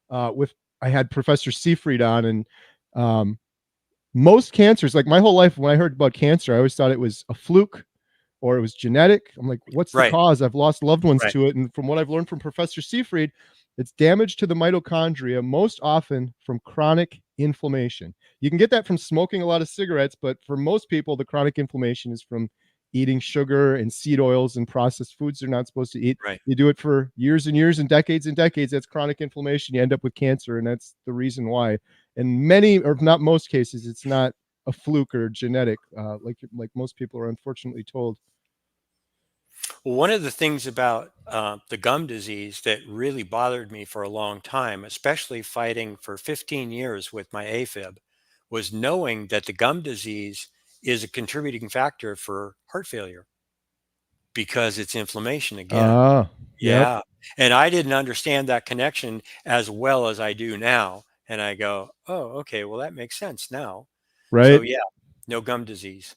With I had Professor Seafried on, and most cancers, like my whole life, when I heard about cancer, I always thought it was a fluke or it was genetic. I'm like, what's the
Right.
cause? I've lost loved ones
Right.
to it. And from what I've learned from Professor Seafried, it's damage to the mitochondria, most often from chronic inflammation. You can get that from smoking a lot of cigarettes, but for most people, the chronic inflammation is from eating sugar and seed oils and processed foods they're not supposed to eat.
Right.
You do it for years and years and decades, that's chronic inflammation. You end up with cancer, and that's the reason why. In many, or not most cases, it's not a fluke or genetic, like most people are unfortunately told.
Well, one of the things about the gum disease that really bothered me for a long time, especially fighting for 15 years with my AFib, was knowing that the gum disease is a contributing factor for heart failure because it's inflammation again.
Ah, yep,
Yeah. And I didn't understand that connection as well as I do now. And I go, oh, okay, well, that makes sense now. So,
right.
yeah, no gum disease.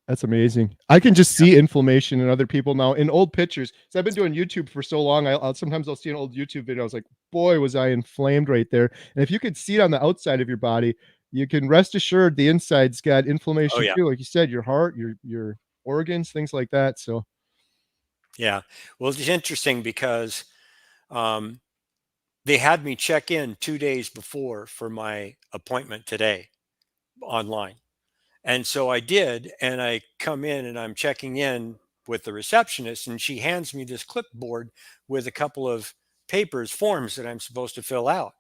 That's amazing. I can just see inflammation in other people now in old pictures. So I've been doing YouTube for so long. I'll sometimes I'll see an old YouTube video. I was like, boy, was I inflamed right there. And if you could see it on the outside of your body, you can rest assured the inside's got
Oh,
inflammation
yeah.
too. Like you said, your heart, your organs, things like that. So,
Yeah. Well, it's interesting because um, they had me check in 2 days before for my appointment today online. And so I did. And I come in and I'm checking in with the receptionist, and she hands me this clipboard with a couple of papers, forms that I'm supposed to fill out.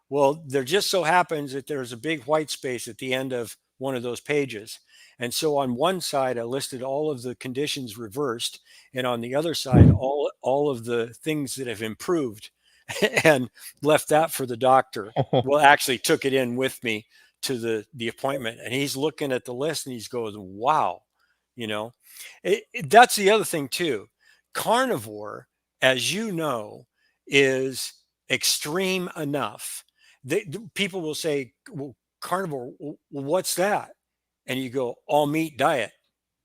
Well, there just so happens that there's a big white space at the end of one of those pages. And so on one side, I listed all of the conditions reversed, and on the other side, all of the things that have improved, and left that for the doctor. Well, actually took it in with me to the appointment, and he's looking at the list and he's going, "Wow," you know. That's the other thing too. Carnivore, as you know, is extreme enough. People will say, "Well, carnivore, what's that?" And you go, "All meat diet,"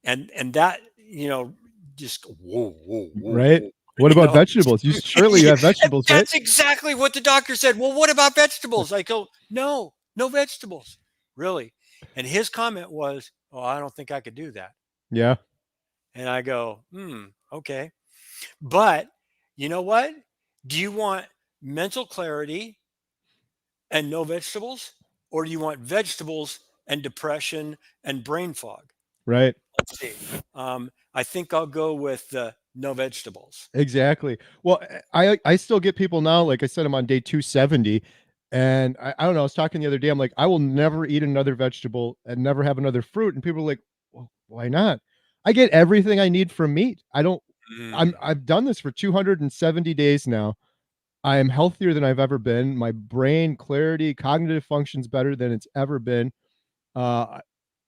and that just whoa, whoa, whoa,
right.
whoa,
What
you
about
know.
vegetables? You surely you
Yeah,
have
and
vegetables, right?
that's exactly what the doctor said. Well, what about vegetables? I go, no, no vegetables, really. And his comment was, "Oh, I don't think I could do that."
Yeah,
And I go, okay. But you know what? Do you want mental clarity and no vegetables? Or do you want vegetables and depression and brain fog?
right.
Let's see. I think I'll go with no vegetables.
Exactly. Well, I still get people now, like I said, I'm on day 270. And I don't know, I was talking the other day. I'm like, I will never eat another vegetable and never have another fruit. And people are like, well, why not? I get everything I need from meat. I don't
Mm,
I've done this for 270 days now. I am healthier than I've ever been. My brain clarity, cognitive functions better than it's ever been. Uh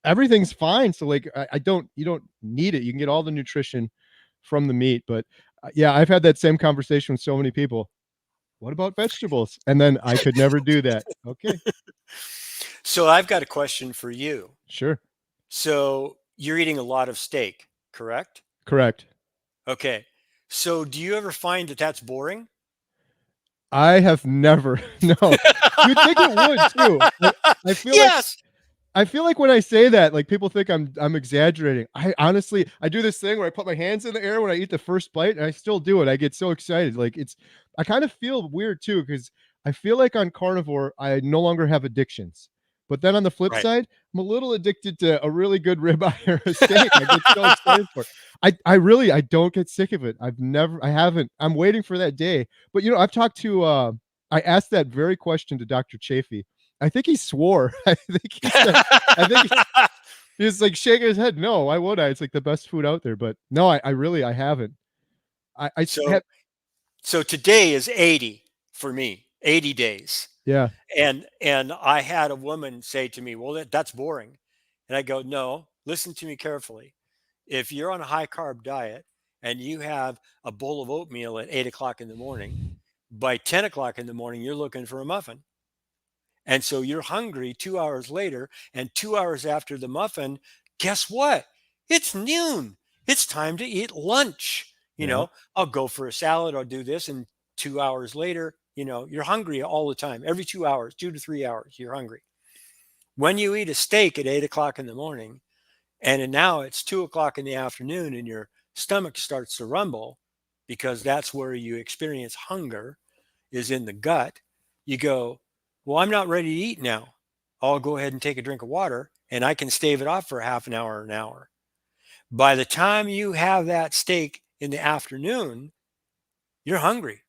Everything's fine. So like I don't you don't need it. You can get all the nutrition from the meat. But yeah, I've had that same conversation with so many people. What about vegetables? And then I could never do that. Okay,
So I've got a question for you.
sure.
So you're eating a lot of steak, correct?
Correct.
Okay. So do you ever find that that's boring?
I have never no. You'd think it would too. I feel like
Yes.
when I say that, like people think I'm exaggerating. I honestly I do this thing where I put my hands in the air when I eat the first bite, and I still do it. I get so excited. Like it's I kind of feel weird too because I feel like on carnivore I no longer have addictions. But then on the flip
Right.
side, I'm a little addicted to a really good ribeye or a steak. I get so excited for it. I really I don't get sick of it. I haven't. I'm waiting for that day. But I've talked to I asked that very question to Dr. Chafee. I think he swore. I think he said I think he's like shaking his head. No, why would I? It's like the best food out there. But no, I really I haven't. I
so
have
so today is 80 for me, 80 days.
yeah,
And I had a woman say to me, "Well, that's boring." And I go, "No, listen to me carefully. If you're on a high carb diet and you have a bowl of oatmeal at 8 o'clock in the morning, by 10 o'clock in the morning, you're looking for a muffin. And so you're hungry 2 hours later, and 2 hours after the muffin, guess what? It's noon. It's time to eat lunch.
yeah,
I'll go for a salad, I'll do this. And 2 hours later, you're hungry all the time. Every 2 hours, 2 to 3 hours, you're hungry. When you eat a steak at 8 o'clock in the morning, And now it's 2 o'clock in the afternoon and your stomach starts to rumble because that's where you experience hunger is in the gut. You go, well, I'm not ready to eat now. I'll go ahead and take a drink of water and I can stave it off for half an hour or an hour. By the time you have that steak in the afternoon, you're hungry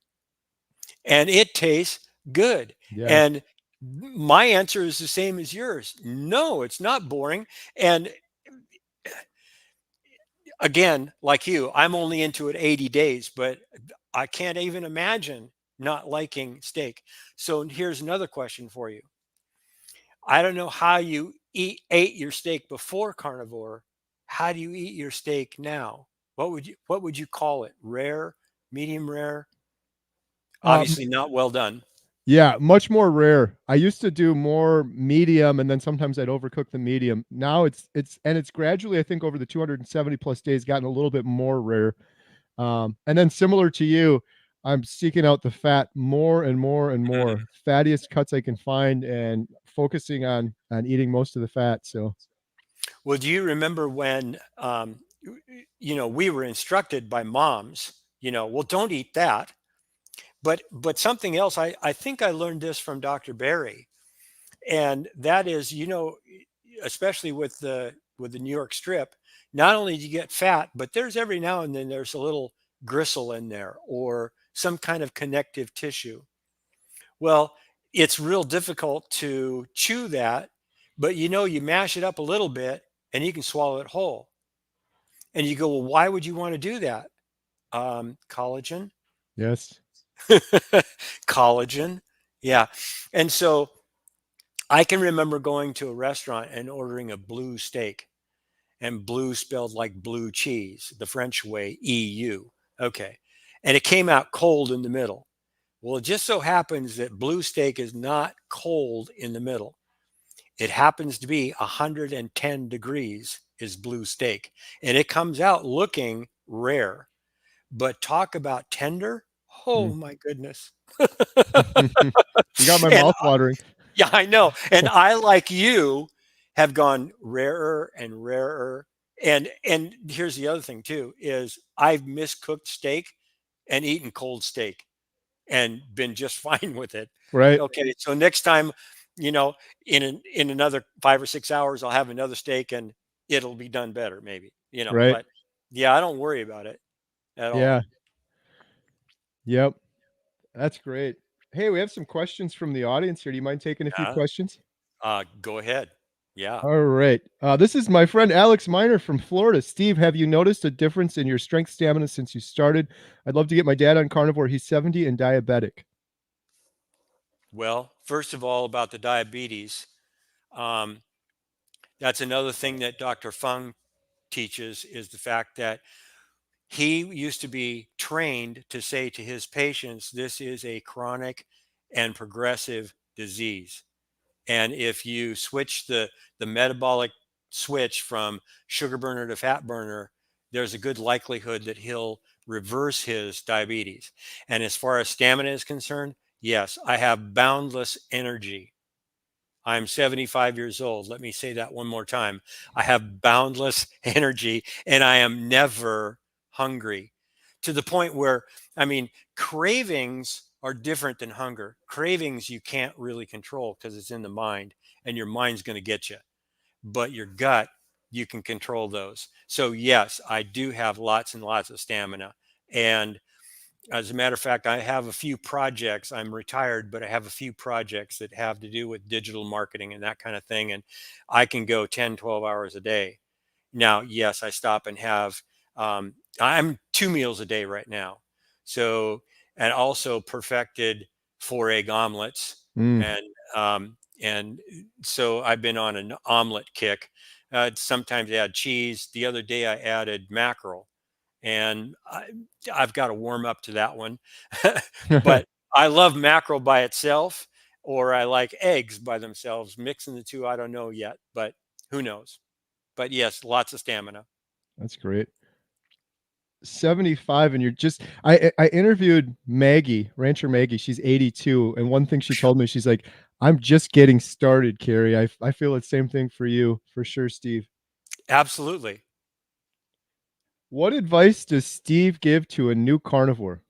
and it tastes good.
Yeah.
And my answer is the same as yours. No, it's not boring. And again, like you, I'm only into it 80 days, but I can't even imagine not liking steak. So here's another question for you. I don't know how you ate your steak before carnivore. How do you eat your steak now? What would you call it? Rare, medium rare?
Um,
Obviously not well done.
yeah, much more rare. I used to do more medium, and then sometimes I'd overcook the medium. Now it's gradually, I think, over the 270 plus days, gotten a little bit more rare. And then similar to you, I'm seeking out the fat more and more and more, fattiest cuts I can find, and focusing on eating most of the fat. So
Well, do you remember when we were instructed by moms, well, don't eat that. But something else, I think I learned this from Dr. Barry, and that is, especially with the New York strip, not only do you get fat, but there's every now and then there's a little gristle in there or some kind of connective tissue. Well, it's real difficult to chew that, but you mash it up a little bit and you can swallow it whole. And you go, well, why would you want to do that? Collagen.
yes.
Collagen. Yeah. And so I can remember going to a restaurant and ordering a blue steak, and blue spelled like blue cheese, the French way, EU. Okay. And it came out cold in the middle. Well, it just so happens that blue steak is not cold in the middle. It happens to be 110 degrees is blue steak, and it comes out looking rare. But talk about tender.
Mm.
Oh my goodness.
You got my
And
mouth watering.
yeah, I know. And I, like you, have gone rarer and rarer. And here's the other thing too, is I've miscooked steak and eaten cold steak and been just fine with it.
Right,
Okay, so next time, you know, in another 5 or 6 hours, I'll have another steak and it'll be done better, maybe.
right.
But yeah, I don't worry about it at all.
Yeah. Yep. That's great. Hey, we have some questions from the audience here. Do you mind taking a few
Yeah.
questions?
Go ahead. Yeah.
All right. This is my friend Alex Miner from Florida. Steve, have you noticed a difference in your strength stamina since you started? I'd love to get my dad on carnivore. He's 70 and diabetic.
Well, first of all, about the diabetes, um, that's another thing that Dr. Fung teaches is the fact that he used to be trained to say to his patients, this is a chronic and progressive disease. And if you switch the metabolic switch from sugar burner to fat burner, there's a good likelihood that he'll reverse his diabetes. And as far as stamina is concerned, yes, I have boundless energy. I'm 75 years old. Let me say that one more time. I have boundless energy and I am never hungry, to the point where, I mean, cravings are different than hunger. Cravings you can't really control because it's in the mind and your mind's going to get you. But your gut, you can control those. So, yes, I do have lots and lots of stamina. And as a matter of fact, I have a few projects. I'm retired, but I have a few projects that have to do with digital marketing and that kind of thing. And I can go 10, 12 hours a day. Now, yes, I stop and have, I'm 2 meals a day right now. So, and also perfected 4 egg omelets.
Mm.
And so I've been on an omelet kick. Sometimes I add cheese. The other day I added mackerel, and I've got to warm up to that one. But I love mackerel by itself, or I like eggs by themselves. Mixing the two, I don't know yet, but who knows? But yes, lots of stamina.
That's great. 75 and you're just I interviewed Maggie, Rancher Maggie. She's 82, and one thing she told me, she's like, "I'm just getting started, Carrie." I feel the same thing for you, for sure, Steve.
Absolutely.
What advice does Steve give to a new carnivore?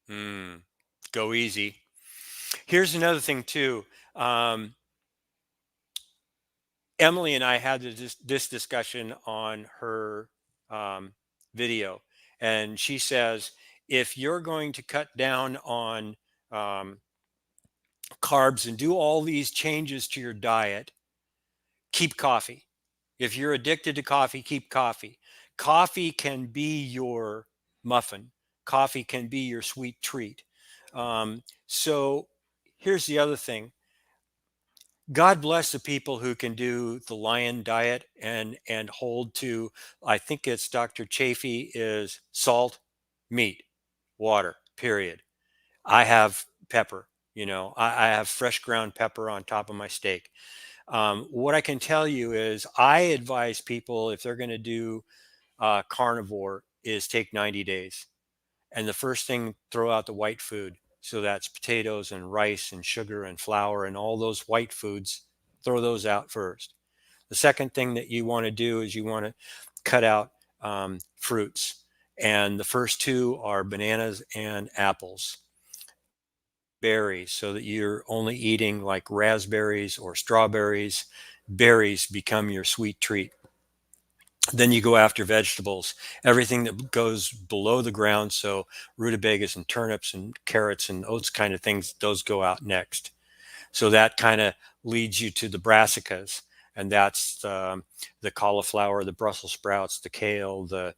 Mm, go easy. Here's another thing too. Um, Emily and I had this discussion on her um, video, and she says if you're going to cut down on um, carbs and do all these changes to your diet, keep coffee. If you're addicted to coffee, keep coffee. Coffee can be your muffin. Coffee can be your sweet treat. So here's the other thing. God bless the people who can do the lion diet and hold to, I think it's Dr. Chafee, is salt, meat, water, period. I have pepper, I have fresh ground pepper on top of my steak. What I can tell you is I advise people if they're going to do carnivore is take 90 days. And the first thing, throw out the white food. So that's potatoes and rice and sugar and flour and all those white foods. Throw those out first. The second thing that you want to do is you want to cut out fruits. And the first two are bananas and apples. Berries, so that you're only eating like raspberries or strawberries. Berries become your sweet treat. Then you go after vegetables, everything that goes below the ground. So rutabagas and turnips and carrots and those kind of things, those go out next. So that kind of leads you to the brassicas, and that's the cauliflower, the Brussels sprouts, the kale, the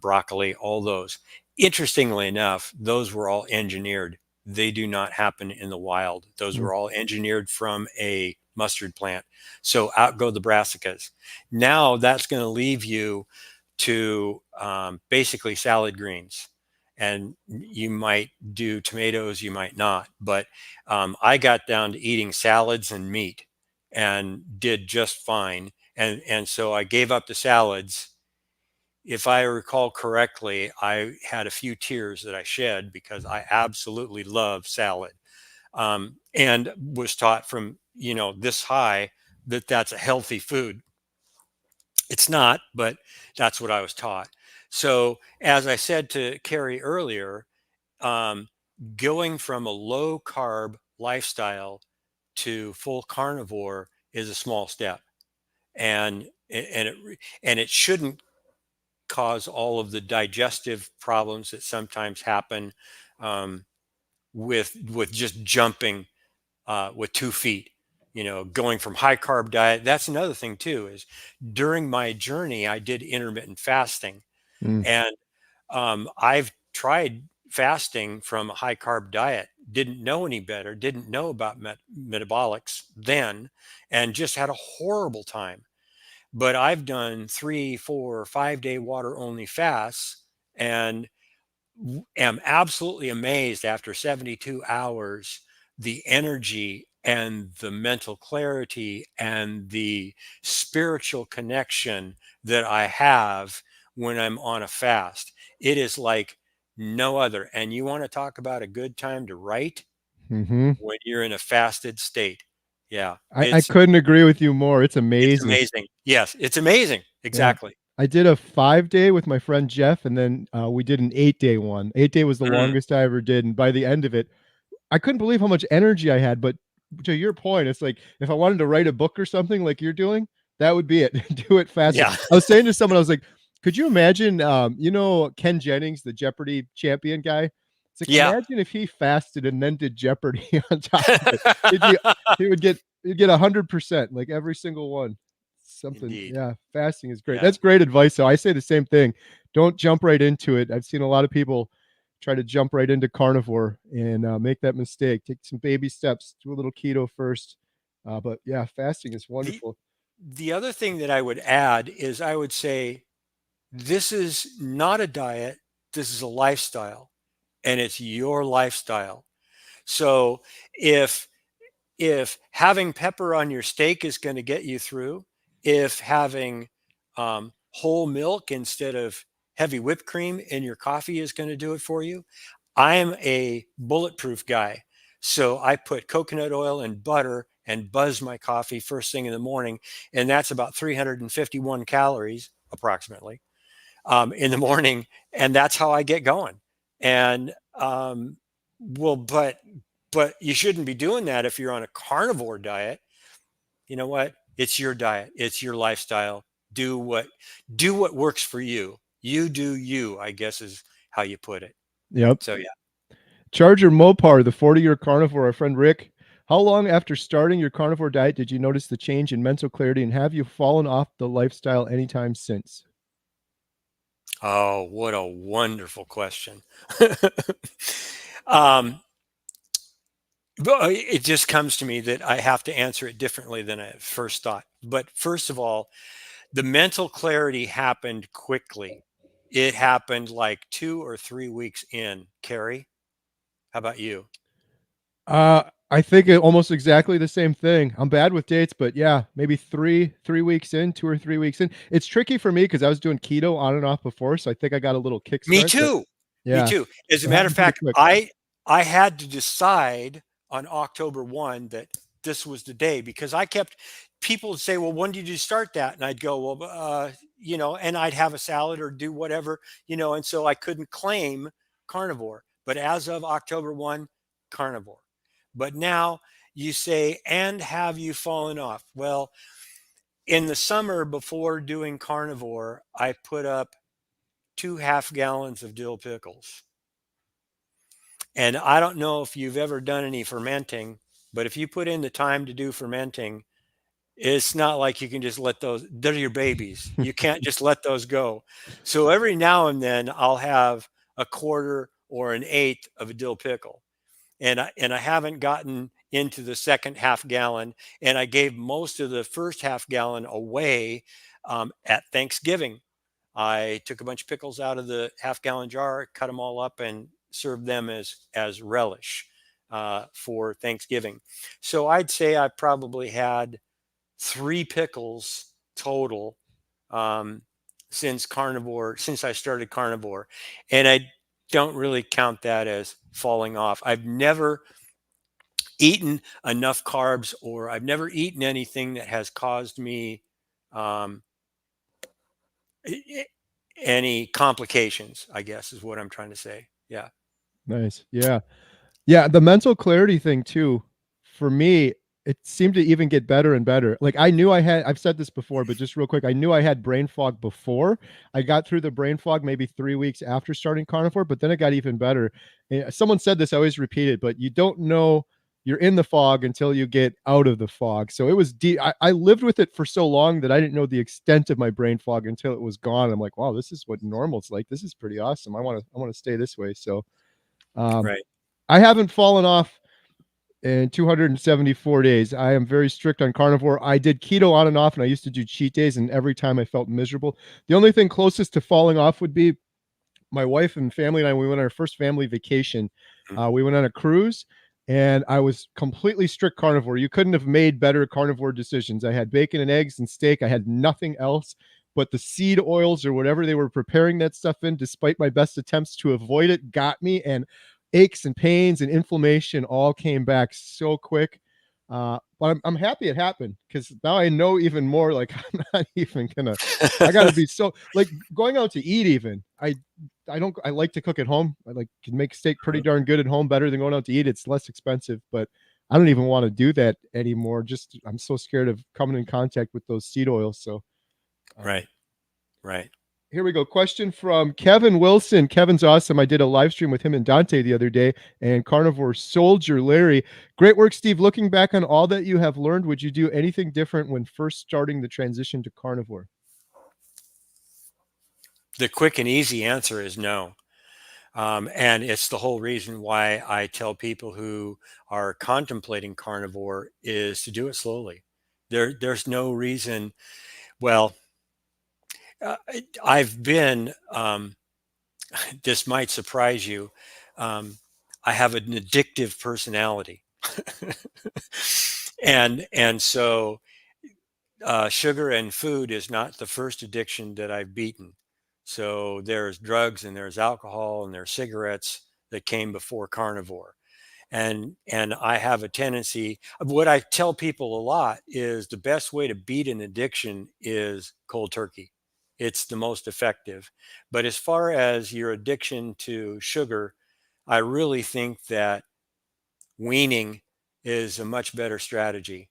broccoli, all those. Interestingly enough, those were all engineered. They do not happen in the wild. Those
Mm,
were all engineered from a mustard plant. So out go the brassicas. Now that's going to leave you to basically salad greens. And you might do tomatoes, you might not. But I got down to eating salads and meat and did just fine. And so I gave up the salads. If I recall correctly, I had a few tears that I shed because I absolutely love salad, and was taught from this high that that's a healthy food. It's not, but that's what I was taught. So, as I said to Carrie earlier, um, going from a low carb lifestyle to full carnivore is a small step, and it shouldn't cause all of the digestive problems that sometimes happen um, with just jumping with 2 feet. Going from high carb diet. That's another thing too. Is during my journey, I did intermittent fasting,
mm,
and I've tried fasting from a high carb diet. Didn't know any better. Didn't know about metabolics then, and just had a horrible time. But I've done 3, 4, 5 day water only fasts, and am absolutely amazed after 72 hours the energy and the mental clarity and the spiritual connection that I have when I'm on a fast. It is like no other. And you want to talk about a good time to write
hmm
when you're in a fasted state. Yeah,
I couldn't agree with you more. It's
it's
amazing.
amazing. Yes, it's amazing.
Yeah.
Exactly.
I did a 5 day with my friend Jeff, and then we did an 8 day one. 8 day was the
Mm,
longest I ever did. And by the end of it, I couldn't believe how much energy I had. But to your point, it's like if I wanted to write a book or something like you're doing, that would be it. Do it faster.
yeah.
I was saying to someone, I was like, could you imagine, Ken Jennings, the Jeopardy champion guy? It's like,
Yeah.
imagine if he fasted and then did Jeopardy on top of it. He'd be, he'd get 100%, like every single one. Something,
Indeed.
yeah. Fasting is great.
Yeah.
That's great advice. So I say the same thing. Don't jump right into it. I've seen a lot of people try to jump right into carnivore and make that mistake. Take some baby steps, do a little keto first. But yeah, fasting is
The
wonderful.
the other thing that I would add is I would say this is not a diet, this is a lifestyle, and it's your lifestyle. So if having pepper on your steak is going to get you through, if having whole milk instead of heavy whipped cream in your coffee is going to do it for you, I'm a bulletproof guy. So I put coconut oil and butter and buzz my coffee first thing in the morning, and that's about 351 calories approximately in the morning, and that's how I get going. And well, but you shouldn't be doing that if you're on a carnivore diet. You know what? It's your diet. It's your lifestyle. Do what do what works for you. You do you, I guess is how you put it.
Yep.
So yeah.
Charger Mopar, the 40-year carnivore, our friend Rick. How long after starting your carnivore diet did you notice the change in mental clarity, and have you fallen off the lifestyle anytime since?
Oh, what a wonderful question. um, but it just comes to me that I have to answer it differently than I first thought. But first of all, the mental clarity happened quickly. It happened like 2 or 3 weeks in. Carrie, how about you?
I think almost exactly the same thing. I'm bad with dates, but yeah, maybe three weeks in, 2 or 3 weeks in. It's tricky for me because I was doing keto on and off before, so I think I got a little
Me
kickstart. But
too. Me
yeah,
too. As a
it
matter of
happened pretty
fact,
quick.
I had to decide on October 1 that this was the day because I kept people would say, "Well, when did you start that?" And I'd go, "Well, and I'd have a salad or do whatever, and so I couldn't claim carnivore. But as of October 1, carnivore. But now you say, "And have you fallen off?" Well, in the summer before doing carnivore, I put up 2 half gallons of dill pickles. And I don't know if you've ever done any fermenting, but if you put in the time to do fermenting, it's not like you can just let those, they're your babies. You can't just let those go. So every now and then I'll have a quarter or an eighth of a dill pickle. And I haven't gotten into the second half gallon. And I gave most of the first half gallon away at Thanksgiving. I took a bunch of pickles out of the half-gallon jar, cut them all up, and served them as relish for Thanksgiving. So I'd say I probably had 3 pickles total um, since I started carnivore, and I don't really count that as falling off. I've never eaten enough carbs, or I've never eaten anything that has caused me um, any complications, I guess is what I'm trying to say. Yeah.
Nice. Yeah. Yeah, the mental clarity thing too, for me, it seemed to even get better and better. Like I knew I've said this before, but just real quick, I knew I had brain fog before. I got through the brain fog maybe 3 weeks after starting carnivore, but then it got even better. Someone said this, I always repeat it, but you don't know you're in the fog until you get out of the fog. So it was deep. I lived with it for so long that I didn't know the extent of my brain fog until it was gone. I'm like, wow, this is what normal's like. This is pretty awesome. I want to stay this way. So um,
Right.
I haven't fallen off in 274 days. I am very strict on carnivore. I did keto on and off, and I used to do cheat days, and every time I felt miserable. The only thing closest to falling off would be my wife and family and I. We went on our first family vacation.
Mhm.
We went on a cruise, and I was completely strict carnivore. You couldn't have made better carnivore decisions. I had bacon and eggs and steak. I had nothing else. But the seed oils or whatever they were preparing that stuff in, despite my best attempts to avoid it, got me. And aches and pains and inflammation all came back so quick. But I'm happy it happened because now I know even more. Like I'm not even gonna. I got to be so like going out to eat. Even I don't. I like to cook at home. I like can make steak pretty darn good at home, better than going out to eat. It's less expensive, but I don't even want to do that anymore. Just I'm so scared of coming in contact with those seed oils. So um,
Right. Right.
here we go. Question from Kevin Wilson. Kevin's awesome. I did a live stream with him and Dante the other day, and Carnivore Soldier Larry. Great work, Steve. Looking back on all that you have learned, would you do anything different when first starting the transition to carnivore?
The quick and easy answer is no. And it's the whole reason why I tell people who are contemplating carnivore is to do it slowly. There's no reason. Well, I've been. This might surprise you. Um, I have an addictive personality, and so sugar and food is not the first addiction that I've beaten. So there's drugs and there's alcohol and there's cigarettes that came before carnivore. And I have a tendency, what I tell people a lot is the best way to beat an addiction is cold turkey. It's the most effective. But as far as your addiction to sugar, I really think that weaning is a much better strategy,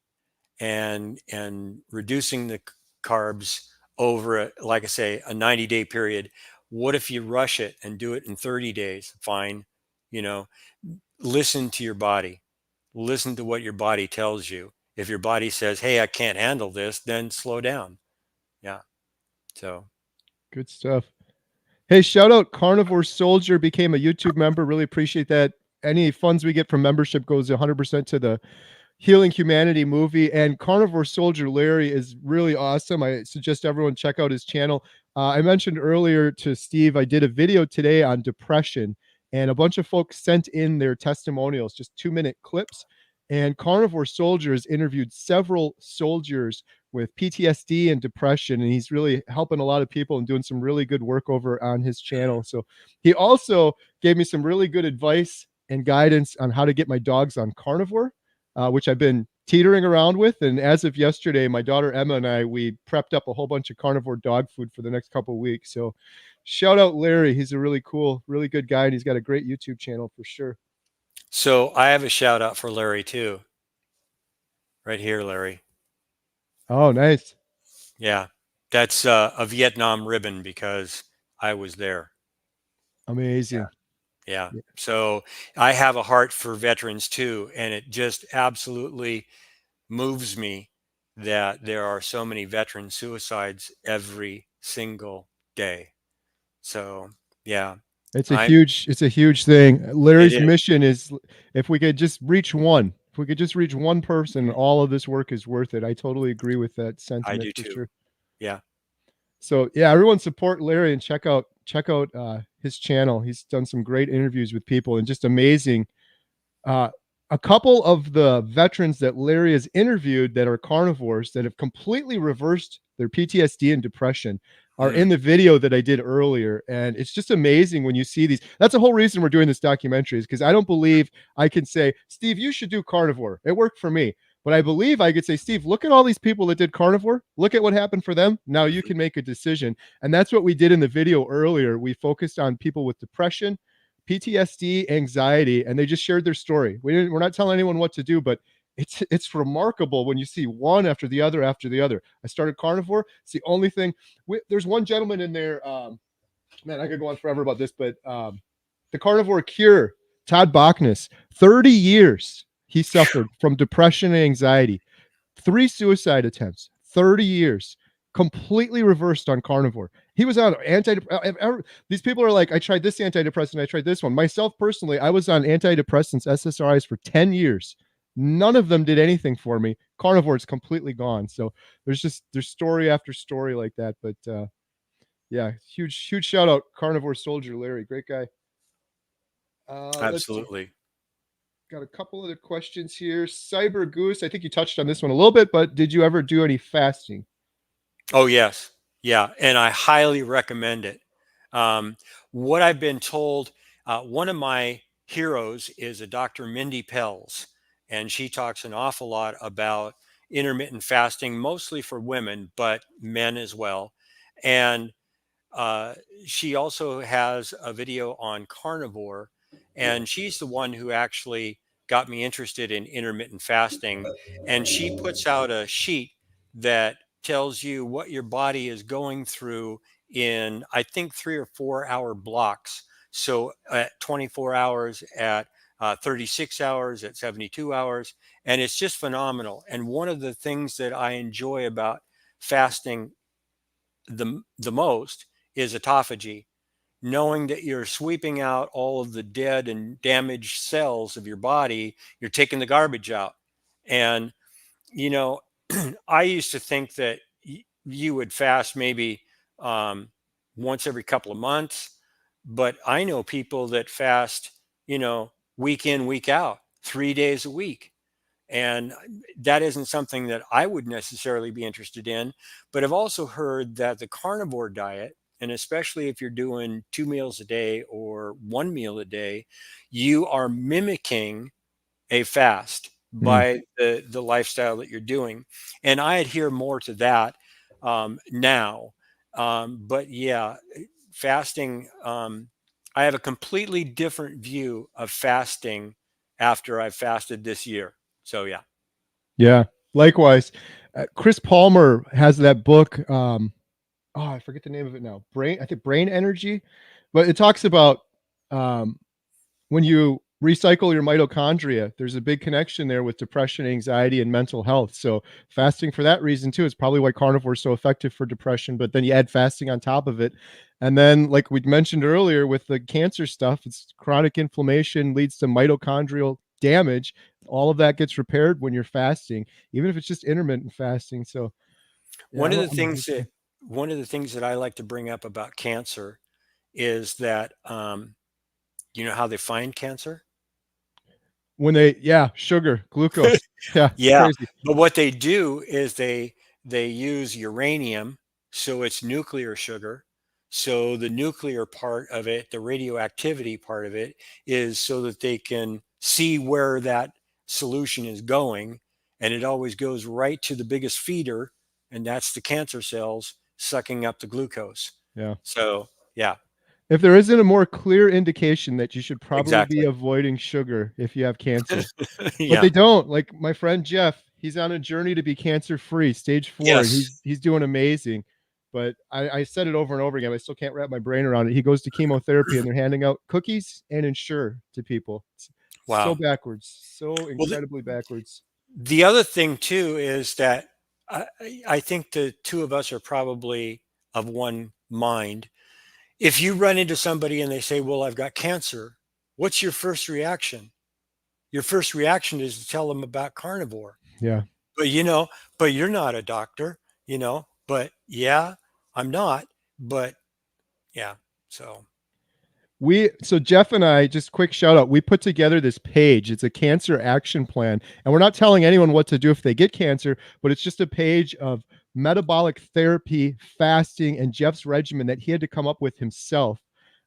and reducing the carbs over like I say, a 90-day period. What if you rush it and do it in 30 days? Fine. You know, listen to your body. Listen to what your body tells you. If your body says, "Hey, I can't handle this," then slow down. Yeah. So,
Good stuff. Hey, shout out Carnivore Soldier became a YouTube member. Really appreciate that. Any funds we get from membership goes 100% to the Healing Humanity movie. And Carnivore Soldier Larry is really awesome. I suggest everyone check out his channel. I mentioned earlier to Steve, I did a video today on depression, and a bunch of folks sent in their testimonials, just 2-minute clips. And Carnivore Soldier has interviewed several soldiers with PTSD and depression, and he's really helping a lot of people and doing some really good work over on his channel. So he also gave me some really good advice and guidance on how to get my dogs on carnivore, which I've been teetering around with. And as of yesterday, my daughter Emma and I, we prepped up a whole bunch of carnivore dog food for the next couple of weeks. So shout out Larry. He's a really cool, really good guy, and he's got a great YouTube channel for sure.
so I have a shout out for Larry too. Right here, Larry.
Oh, nice.
Yeah. That's a Vietnam ribbon because I was there.
Amazing.
Yeah.
Yeah.
So I have a heart for veterans too. And it just absolutely moves me that there are so many veteran suicides every single day. So, yeah, I'm,
It's a huge thing.
it
Larry's
is.
mission is if we could just reach one, if we could just reach one person, all of this work is worth it. I totally agree with that
I
sentiment
do
for
too.
sure.
Yeah.
So yeah, everyone support Larry and check out his channel. He's done some great interviews with people and just amazing. Uh, a couple of the veterans that Larry has interviewed that are carnivores that have completely reversed their PTSD and depression are
Hmm.
in the video that I did earlier. And it's just amazing when you see these. That's the whole reason we're doing this documentary, is because I don't believe I can say, Steve, you should do carnivore. It worked for me. But I believe I could say, Steve, look at all these people that did carnivore. Look at what happened for them. Now you
Hmm.
can make a decision. And that's what we did in the video earlier. We focused on people with depression, PTSD, anxiety, and they just shared their story. We're not telling anyone what to do, but it's remarkable when you see one after the other after the other. I started carnivore. It's the only thing. There's one gentleman in there. Man, I could go on forever about this, but the carnivore cure, Todd Bachnis, 30 years he suffered from depression and anxiety, 3 suicide attempts, 30 years, completely reversed on carnivore. He was on these people are like, I tried this antidepressant, I tried this one. Myself personally, I was on antidepressants, SSRIs for 10 years. None of them did anything for me. Carnivore is completely gone. So there's story after story like that. But yeah, huge shout out Carnivore Soldier Larry, great guy. Let's see.
Absolutely.
Got a couple other questions here. Cyber Goose, I think you touched on this one a little bit, but did you ever do any fasting?
Oh, yes. Yeah. And I highly recommend it. Um, what I've been told, one of my heroes is a Dr. Mindy Pelz, and she talks an awful lot about intermittent fasting, mostly for women, but men as well. And uh, she also has a video on carnivore, and she's the one who actually got me interested in intermittent fasting. And she puts out a sheet that tells you what your body is going through in, I think, 3 or 4 hour blocks. So at 24 hours, at 36 hours, at 72 hours, and it's just phenomenal. And one of the things that I enjoy about fasting the most is autophagy, knowing that you're sweeping out all of the dead and damaged cells of your body, you're taking the garbage out. And you know, I used to think that you would fast maybe um, once every couple of months, but I know people that fast, week in, week out, 3 days a week. And that isn't something that I would necessarily be interested in. But I've also heard that the carnivore diet, and especially if you're doing 2 meals a day or 1 meal a day, you are mimicking a fast
Mm.
by the lifestyle that you're doing, and I adhere more to that now. But yeah, fasting. I have a completely different view of fasting after I've fasted this year. So yeah.
Yeah, likewise. Chris Palmer has that book. Oh, I forget the name of it now. I think Brain Energy, but it talks about um, when you recycle your mitochondria, there's a big connection there with depression, anxiety, and mental health. So fasting for that reason too is probably why carnivore is so effective for depression. But then you add fasting on top of it, and then like we mentioned earlier with the cancer stuff, it's chronic inflammation leads to mitochondrial damage. All of that gets repaired when you're fasting, even if it's just intermittent fasting. So yeah,
One of the
I'm a big
things that
fan.
one of the things that I like to bring up about cancer is that you know how they find cancer?
When they, yeah, sugar, glucose. Yeah, it's
Yeah,
crazy.
but what they do is they use uranium, so it's nuclear sugar. So the nuclear part of it, the radioactivity part of it, is so that they can see where that solution is going, and it always goes right to the biggest feeder, and that's the cancer cells sucking up the glucose.
Yeah.
So yeah,
If there isn't a more clear indication that you should probably be
exactly.
avoiding sugar if you have cancer. But
Yeah.
they don't. Like my friend Jeff, he's on a journey to be cancer free, stage 4, and
Yes.
he's doing amazing. But I said it over and over again. I still can't wrap my brain around it. He goes to chemotherapy and they're handing out cookies and Ensure to people. It's so
Wow.
backwards, so
Well,
incredibly backwards.
the other thing too is that I think the two of us are probably of one mind. If you run into somebody and they say, "Well, I've got cancer," what's your first reaction? Your first reaction is to tell them about carnivore.
Yeah.
But but you're not a doctor, you know. But yeah, I'm not. But yeah, so
So Jeff and I, just quick shout out, we put together this page. It's a cancer action plan. And we're not telling anyone what to do if they get cancer, but it's just a page of metabolic therapy, fasting, and Jeff's regimen that he had to come up with himself.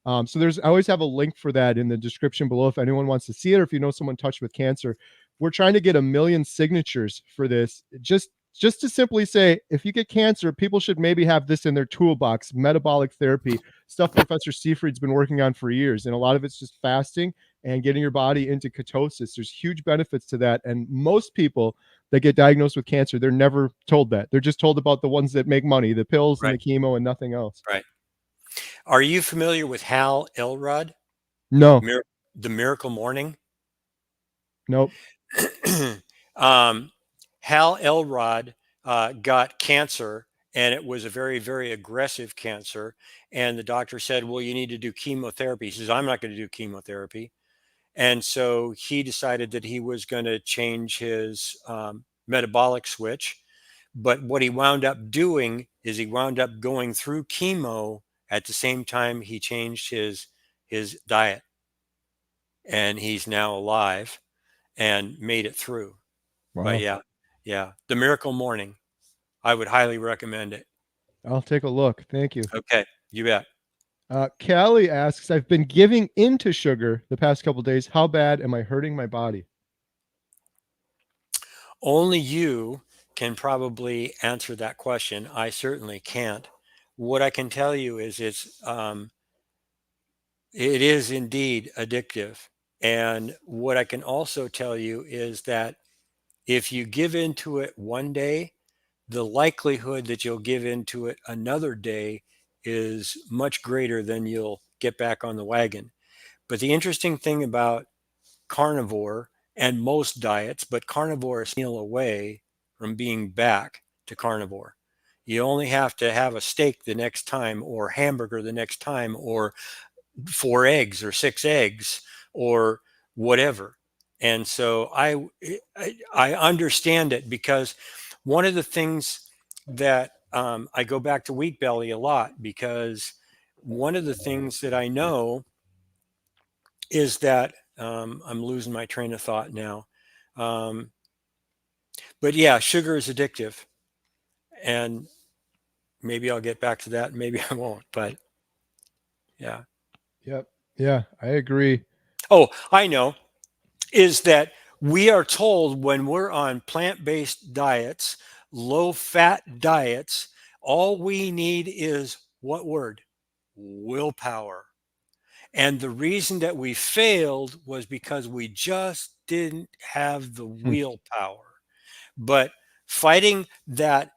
So I always have a link for that in the description below if anyone wants to see it or if you know someone touched with cancer. We're trying to get 1 million signatures for this. Just to simply say, if you get cancer, people should maybe have this in their toolbox, metabolic therapy, stuff Professor Seyfried's been working on for years. And a lot of it's just fasting and getting your body into ketosis. There's huge benefits to that. And most people that get diagnosed with cancer, they're never told that. They're just told about the ones that make money, the pills and
right,
the chemo and nothing else.
right. Are you familiar with Hal Elrod,
No,
The Miracle Morning?
nope.
um, Hal Elrod got cancer, and it was a very, very aggressive cancer. And the doctor said, "Well, you need to do chemotherapy." He says, "I'm not going to do chemotherapy." And so he decided that he was going to change his metabolic switch. But what he wound up doing is he wound up going through chemo at the same time he changed his diet, and he's now alive and made it through. But
Wow.
yeah, yeah, The Miracle Morning. I would highly recommend it.
I'll take a look. Thank you.
Okay, you bet.
Callie asks, I've been giving into sugar the past couple days. How bad am I hurting my body?
Only you can probably answer that question. I certainly can't. What I can tell you is it is indeed addictive. And what I can also tell you is that if you give into it one day, the likelihood that you'll give into it another day is much greater than you'll get back on the wagon. But the interesting thing about carnivore and most diets, but carnivore is a meal away from being back to carnivore. You only have to have a steak the next time, or hamburger the next time, or 4 eggs or 6 eggs, or whatever. And so I understand it, because one of the things that I go back to wheat belly a lot, because one of the things that I know is that I'm losing my train of thought now. Um, but yeah, sugar is addictive, and maybe I'll get back to that, maybe I won't. But yeah.
Yep. Yeah, I agree.
Oh, I know. Is that We are told when we're on plant-based diets, low-fat diets, all we need is what word? Willpower. And the reason that we failed was because we just didn't have the
Hmm.
willpower. But fighting that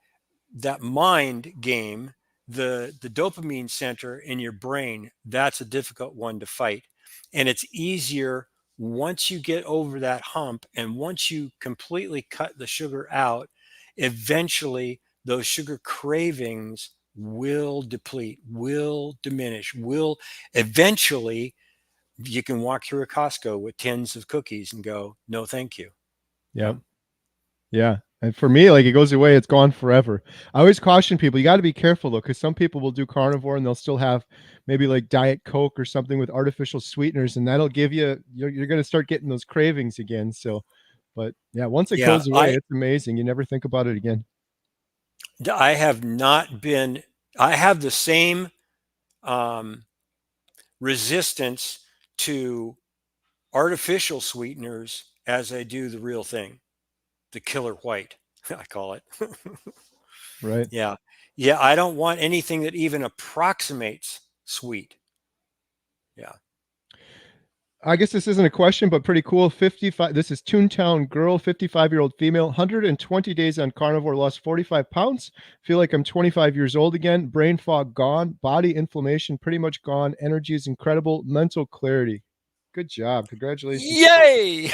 mind game, the dopamine center in your brain, that's a difficult one to fight. And it's easier once you get over that hump and once you completely cut the sugar out, eventually those sugar cravings will deplete, will diminish, will eventually you can walk through a Costco with tins of cookies and go, no, thank you.
Yeah.
Yeah.
Yeah. And for me, like it goes away, it's gone forever. I always caution people, you got to be careful though, because some people will do carnivore and they'll still have maybe like Diet Coke or something with artificial sweeteners, and that'll give you, you're going to start getting those cravings again. So, but yeah, once it
Yeah.
goes away, it's amazing. You never think about it again.
I have not been, I have the same um, resistance to artificial sweeteners as I do the real thing, the killer white, I call it.
Right.
Yeah. Yeah. I don't want anything that even approximates sweet. Yeah.
I guess this isn't a question, but pretty cool. 55. This is Toontown Girl, 55-year-old female, 120 days on carnivore, lost 45 pounds. Feel like I'm 25 years old again. Brain fog gone. Body inflammation pretty much gone. Energy is incredible. Mental clarity. Good job. Congratulations.
Yay.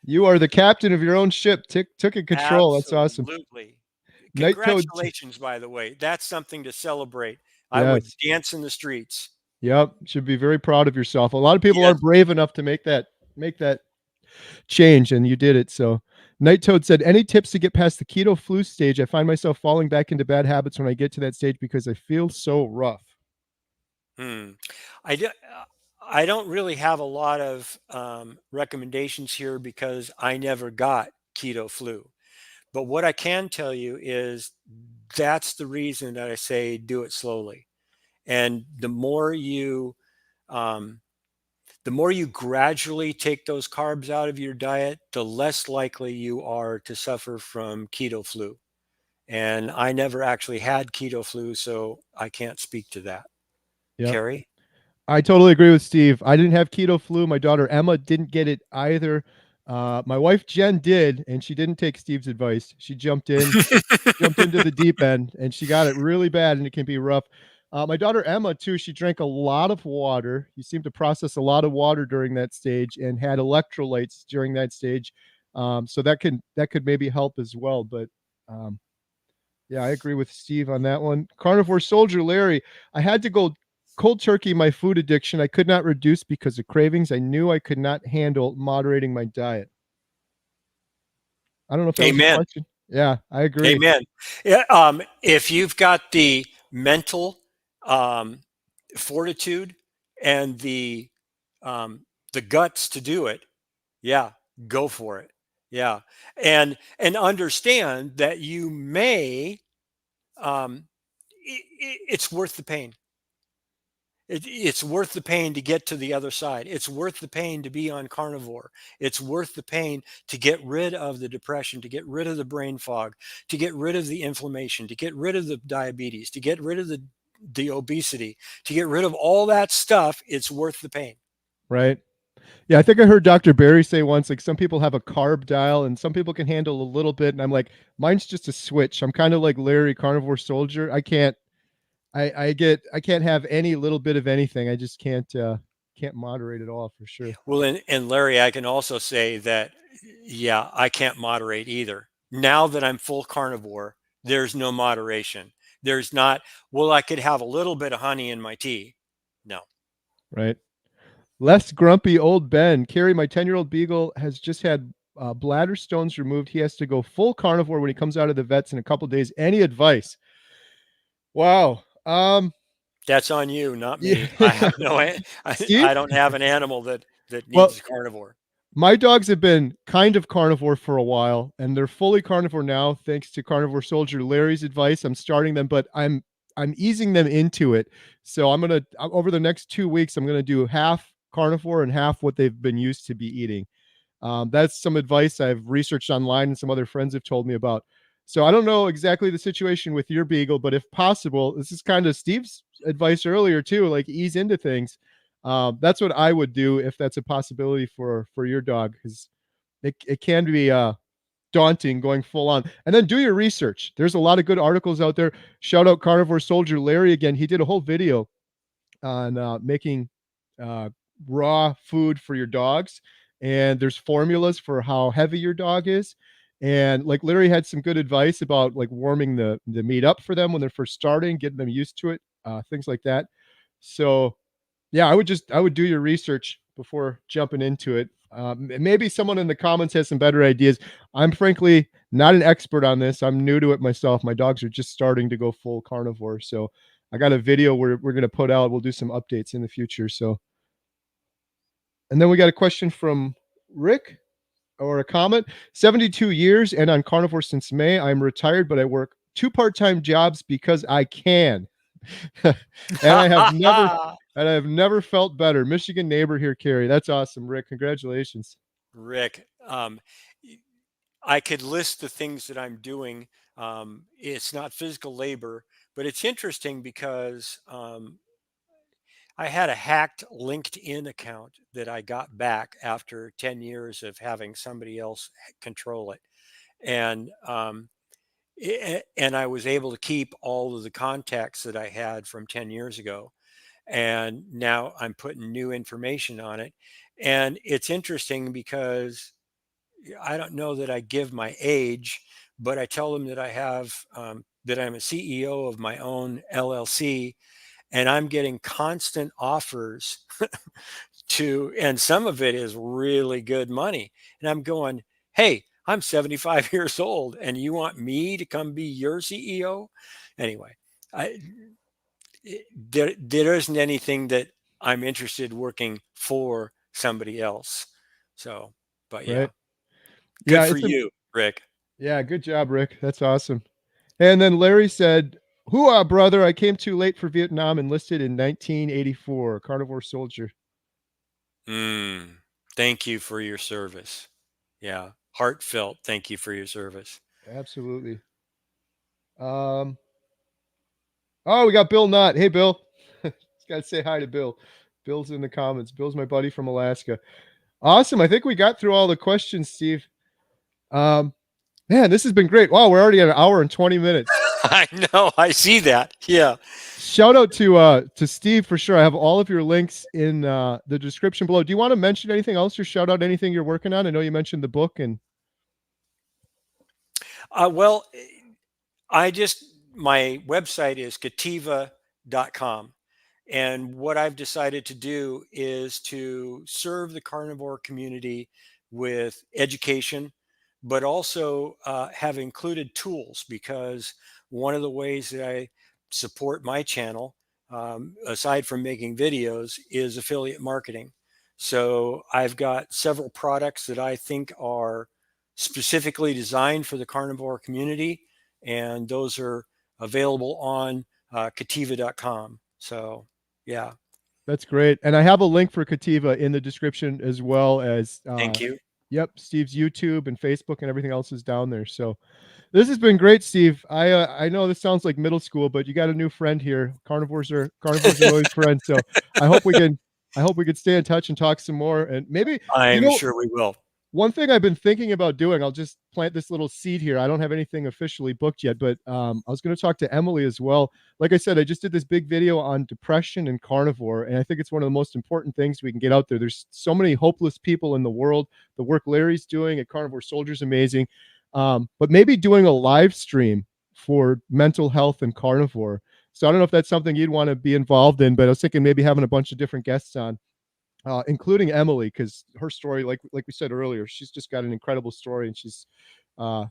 You are the captain of your own ship. Took in control. That's awesome.
Absolutely.
Night Toad.
Congratulations, by the way. That's something to celebrate. I would
Yes.
dance in the streets.
Yep. Should be very proud of yourself. A lot of people
Yes.
aren't brave enough to make that change, and you did it. So Night Toad said, any tips to get past the keto flu stage? I find myself falling back into bad habits when I get to that stage because I feel so rough.
Hmm. I, do, I don't really have a lot of recommendations here because I never got keto flu. But what I can tell you is that's the reason that I say do it slowly. And um, the more you gradually take those carbs out of your diet, the less likely you are to suffer from keto flu. And I never actually had keto flu, so I can't speak to that.
Yep.
Carrie?
I totally agree with Steve. I didn't have keto flu. My daughter Emma didn't get it either. My wife Jen did, and she didn't take Steve's advice. She jumped into the deep end, and she got it really bad, and it can be rough. My daughter Emma too. She drank a lot of water. You seemed to process a lot of water during that stage, and had electrolytes during that stage. So that could maybe help as well. But um, yeah, I agree with Steve on that one. Carnivore Soldier Larry, I had to go cold turkey my food addiction. I could not reduce because of cravings. I knew I could not handle moderating my diet. I don't know if that was a
Amen.
question. Yeah, I agree.
Amen. Yeah, if you've got the mental um, fortitude and um, the guts to do it, yeah, go for it. Yeah, and understand that you may it's worth the pain. It's worth the pain to get to the other side. It's worth the pain to be on carnivore. It's worth the pain to get rid of the depression, to get rid of the brain fog, to get rid of the inflammation, to get rid of the diabetes, to get rid of the obesity, to get rid of all that stuff. It's worth the pain.
Right. Yeah, I think I heard Dr. Barry say once, like some people have a carb dial and some people can handle a little bit. And I'm like, mine's just a switch. I'm kind of like Larry Carnivore Soldier. I can't have any little bit of anything. I just can't moderate at all for sure.
Well, and Larry, I can also say that, yeah, I can't moderate either. Now that I'm full carnivore, there's no moderation. There's not, well, I could have a little bit of honey in my tea. No.
Right. Less grumpy old Ben. Carrie, my 10-year-old beagle, has just had bladder stones removed. He has to go full carnivore when he comes out of the vets in a couple days. Any advice? Wow.
That's on you, not
Yeah.
me. I have no,
Steve?
I don't have an animal that
Well,
needs carnivore.
my dogs have been kind of carnivore for a while, and they're fully carnivore now, thanks to Carnivore Soldier Larry's advice. I'm starting them, but I'm easing them into it. So over the next 2 weeks, I'm gonna do half carnivore and half what they've been used to be eating. That's some advice I've researched online and some other friends have told me about. So I don't know exactly the situation with your beagle, but if possible, this is kind of Steve's advice earlier too, like ease into things. That's what I would do if that's a possibility for your dog, because it can be daunting going full on. And then do your research. There's a lot of good articles out there. Shout out Carnivore Soldier Larry again. He did a whole video on making uh, raw food for your dogs. And there's formulas for how heavy your dog is. And like Larry had some good advice about like warming the meat up for them when they're first starting, getting them used to it, things like that. So yeah, I would do your research before jumping into it. Maybe someone in the comments has some better ideas. I'm frankly not an expert on this. I'm new to it myself. My dogs are just starting to go full carnivore, so I got a video we're going to put out. We'll do some updates in the future. So, and then we got a question from Rick or a comment. 72 years and on carnivore since May. I'm retired, but I work two part-time jobs because I can. and I have never and I have never felt better. Michigan neighbor here, Carrie. That's awesome, Rick. Congratulations.
Rick, I could list the things that I'm doing. It's not physical labor, but it's interesting because I had a hacked LinkedIn account that I got back after 10 years of having somebody else control it. And and I was able to keep all of the contacts that I had from 10 years ago. And now I'm putting new information on it. And it's interesting because I don't know that I give my age, but I tell them that I have that I'm a CEO of my own LLC, and I'm getting constant offers to, and some of it is really good money. And I'm going, hey, I'm 75 years old, and you want me to come be your CEO? Anyway, I, there isn't anything that I'm interested working for somebody else. So, but yeah,
Right?
good
Yeah,
for
it's a
you, Rick.
yeah, good job, Rick. That's awesome. And then Larry said, "Hooah, brother! I came too late for Vietnam. Enlisted in 1984. Carnivore soldier."
Mm, thank you for your service. Yeah, heartfelt. Thank you for your service.
Absolutely. Um. Oh, we got Bill Knott. Hey, Bill. Just gotta say hi to Bill. Bill's in the comments. Bill's my buddy from Alaska. Awesome. I think we got through all the questions, Steve. Um, Man, this has been great. Wow, we're already at an hour and 20 minutes.
I know. I see that. Yeah.
Shout out to Steve for sure. I have all of your links in the description below. Do you want to mention anything else or shout out anything you're working on? I know you mentioned the book and
Well, I just, my website is cativa.com. And what I've decided to do is to serve the carnivore community with education, but also have included tools, because one of the ways that I support my channel, aside from making videos, is affiliate marketing. So I've got several products that I think are specifically designed for the carnivore community, and those are available on cativa.com. So, yeah,
that's great. And I have a link for Cativa in the description as well as
thank you.
yep, Steve's YouTube and Facebook and everything else is down there. So this has been great, Steve. I know this sounds like middle school, but you got a new friend here. Carnivores are always friends. So I hope we can I hope we can stay in touch and talk some more. And maybe you
I'm
know
sure we will.
one thing I've been thinking about doing, I'll just plant this little seed here. I don't have anything officially booked yet, but I was going to talk to Emily as well. Like I said, I just did this big video on depression and carnivore, and I think it's one of the most important things we can get out there. There's so many hopeless people in the world. The work Larry's doing at Carnivore Soldier is amazing, but maybe doing a live stream for mental health and carnivore. So I don't know if that's something you'd want to be involved in, but I was thinking maybe having a bunch of different guests on including Emily, because her story, like we said earlier, she's just got an incredible story, and she's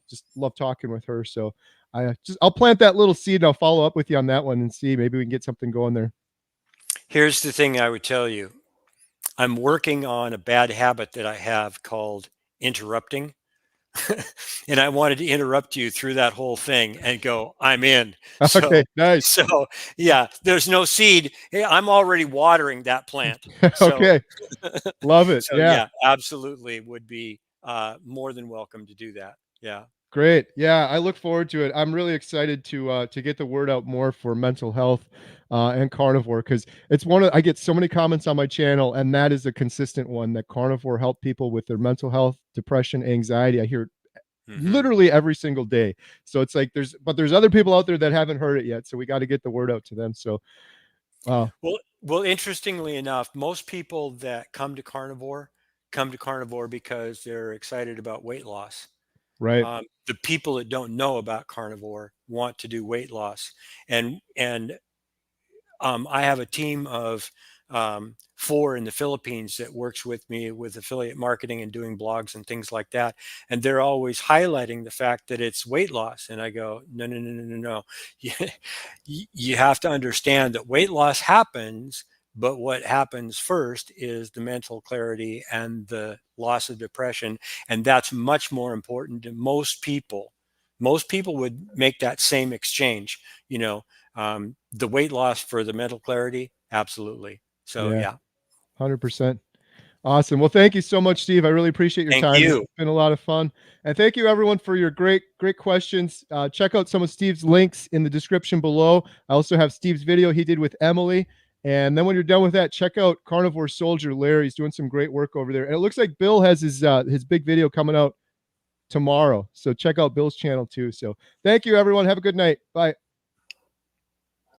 just love talking with her. So I'll plant that little seed, and I'll follow up with you on that one and see maybe we can get something going there.
Here's the thing I would tell you. I'm working on a bad habit that I have called interrupting. And I wanted to interrupt you through that whole thing and go, I'm in.
Okay,
So,
nice.
so yeah, there's no seed. Hey, I'm already watering that plant. So,
Okay, love it.
so
Yeah,
yeah, absolutely would be more than welcome to do that. Yeah.
great. Yeah, I look forward to it. I'm really excited to get the word out more for mental health and carnivore because it's one of I get so many comments on my channel, and that is a consistent one that carnivore help people with their mental health, depression, anxiety. I hear it
Hmm.
literally every single day. So it's like there's other people out there that haven't heard it yet. So we got to get the word out to them. So wow,
Well, interestingly enough, most people that come to carnivore because they're excited about weight loss.
right.
The people that don't know about carnivore want to do weight loss, and I have a team of four in the Philippines that works with me with affiliate marketing and doing blogs and things like that. And they're always highlighting the fact that it's weight loss. And I go, no, no, no, no, no, no. You have to understand that weight loss happens, but what happens first is the mental clarity and the loss of depression. And that's much more important to most people. Most people would make that same exchange, you know, the weight loss for the mental clarity, absolutely. So
Yeah,
yeah,
100%. Awesome. Well, thank you so much, Steve. I really appreciate your
thank
time. It's
you.
been a lot of fun. And thank you, everyone, for your great questions. Check out some of Steve's links in the description below. I also have Steve's video he did with Emily. And then when you're done with that, check out Carnivore Soldier Larry. He's doing some great work over there. And it looks like Bill has his big video coming out tomorrow. So check out Bill's channel too. So thank you, everyone. Have a good night. Bye.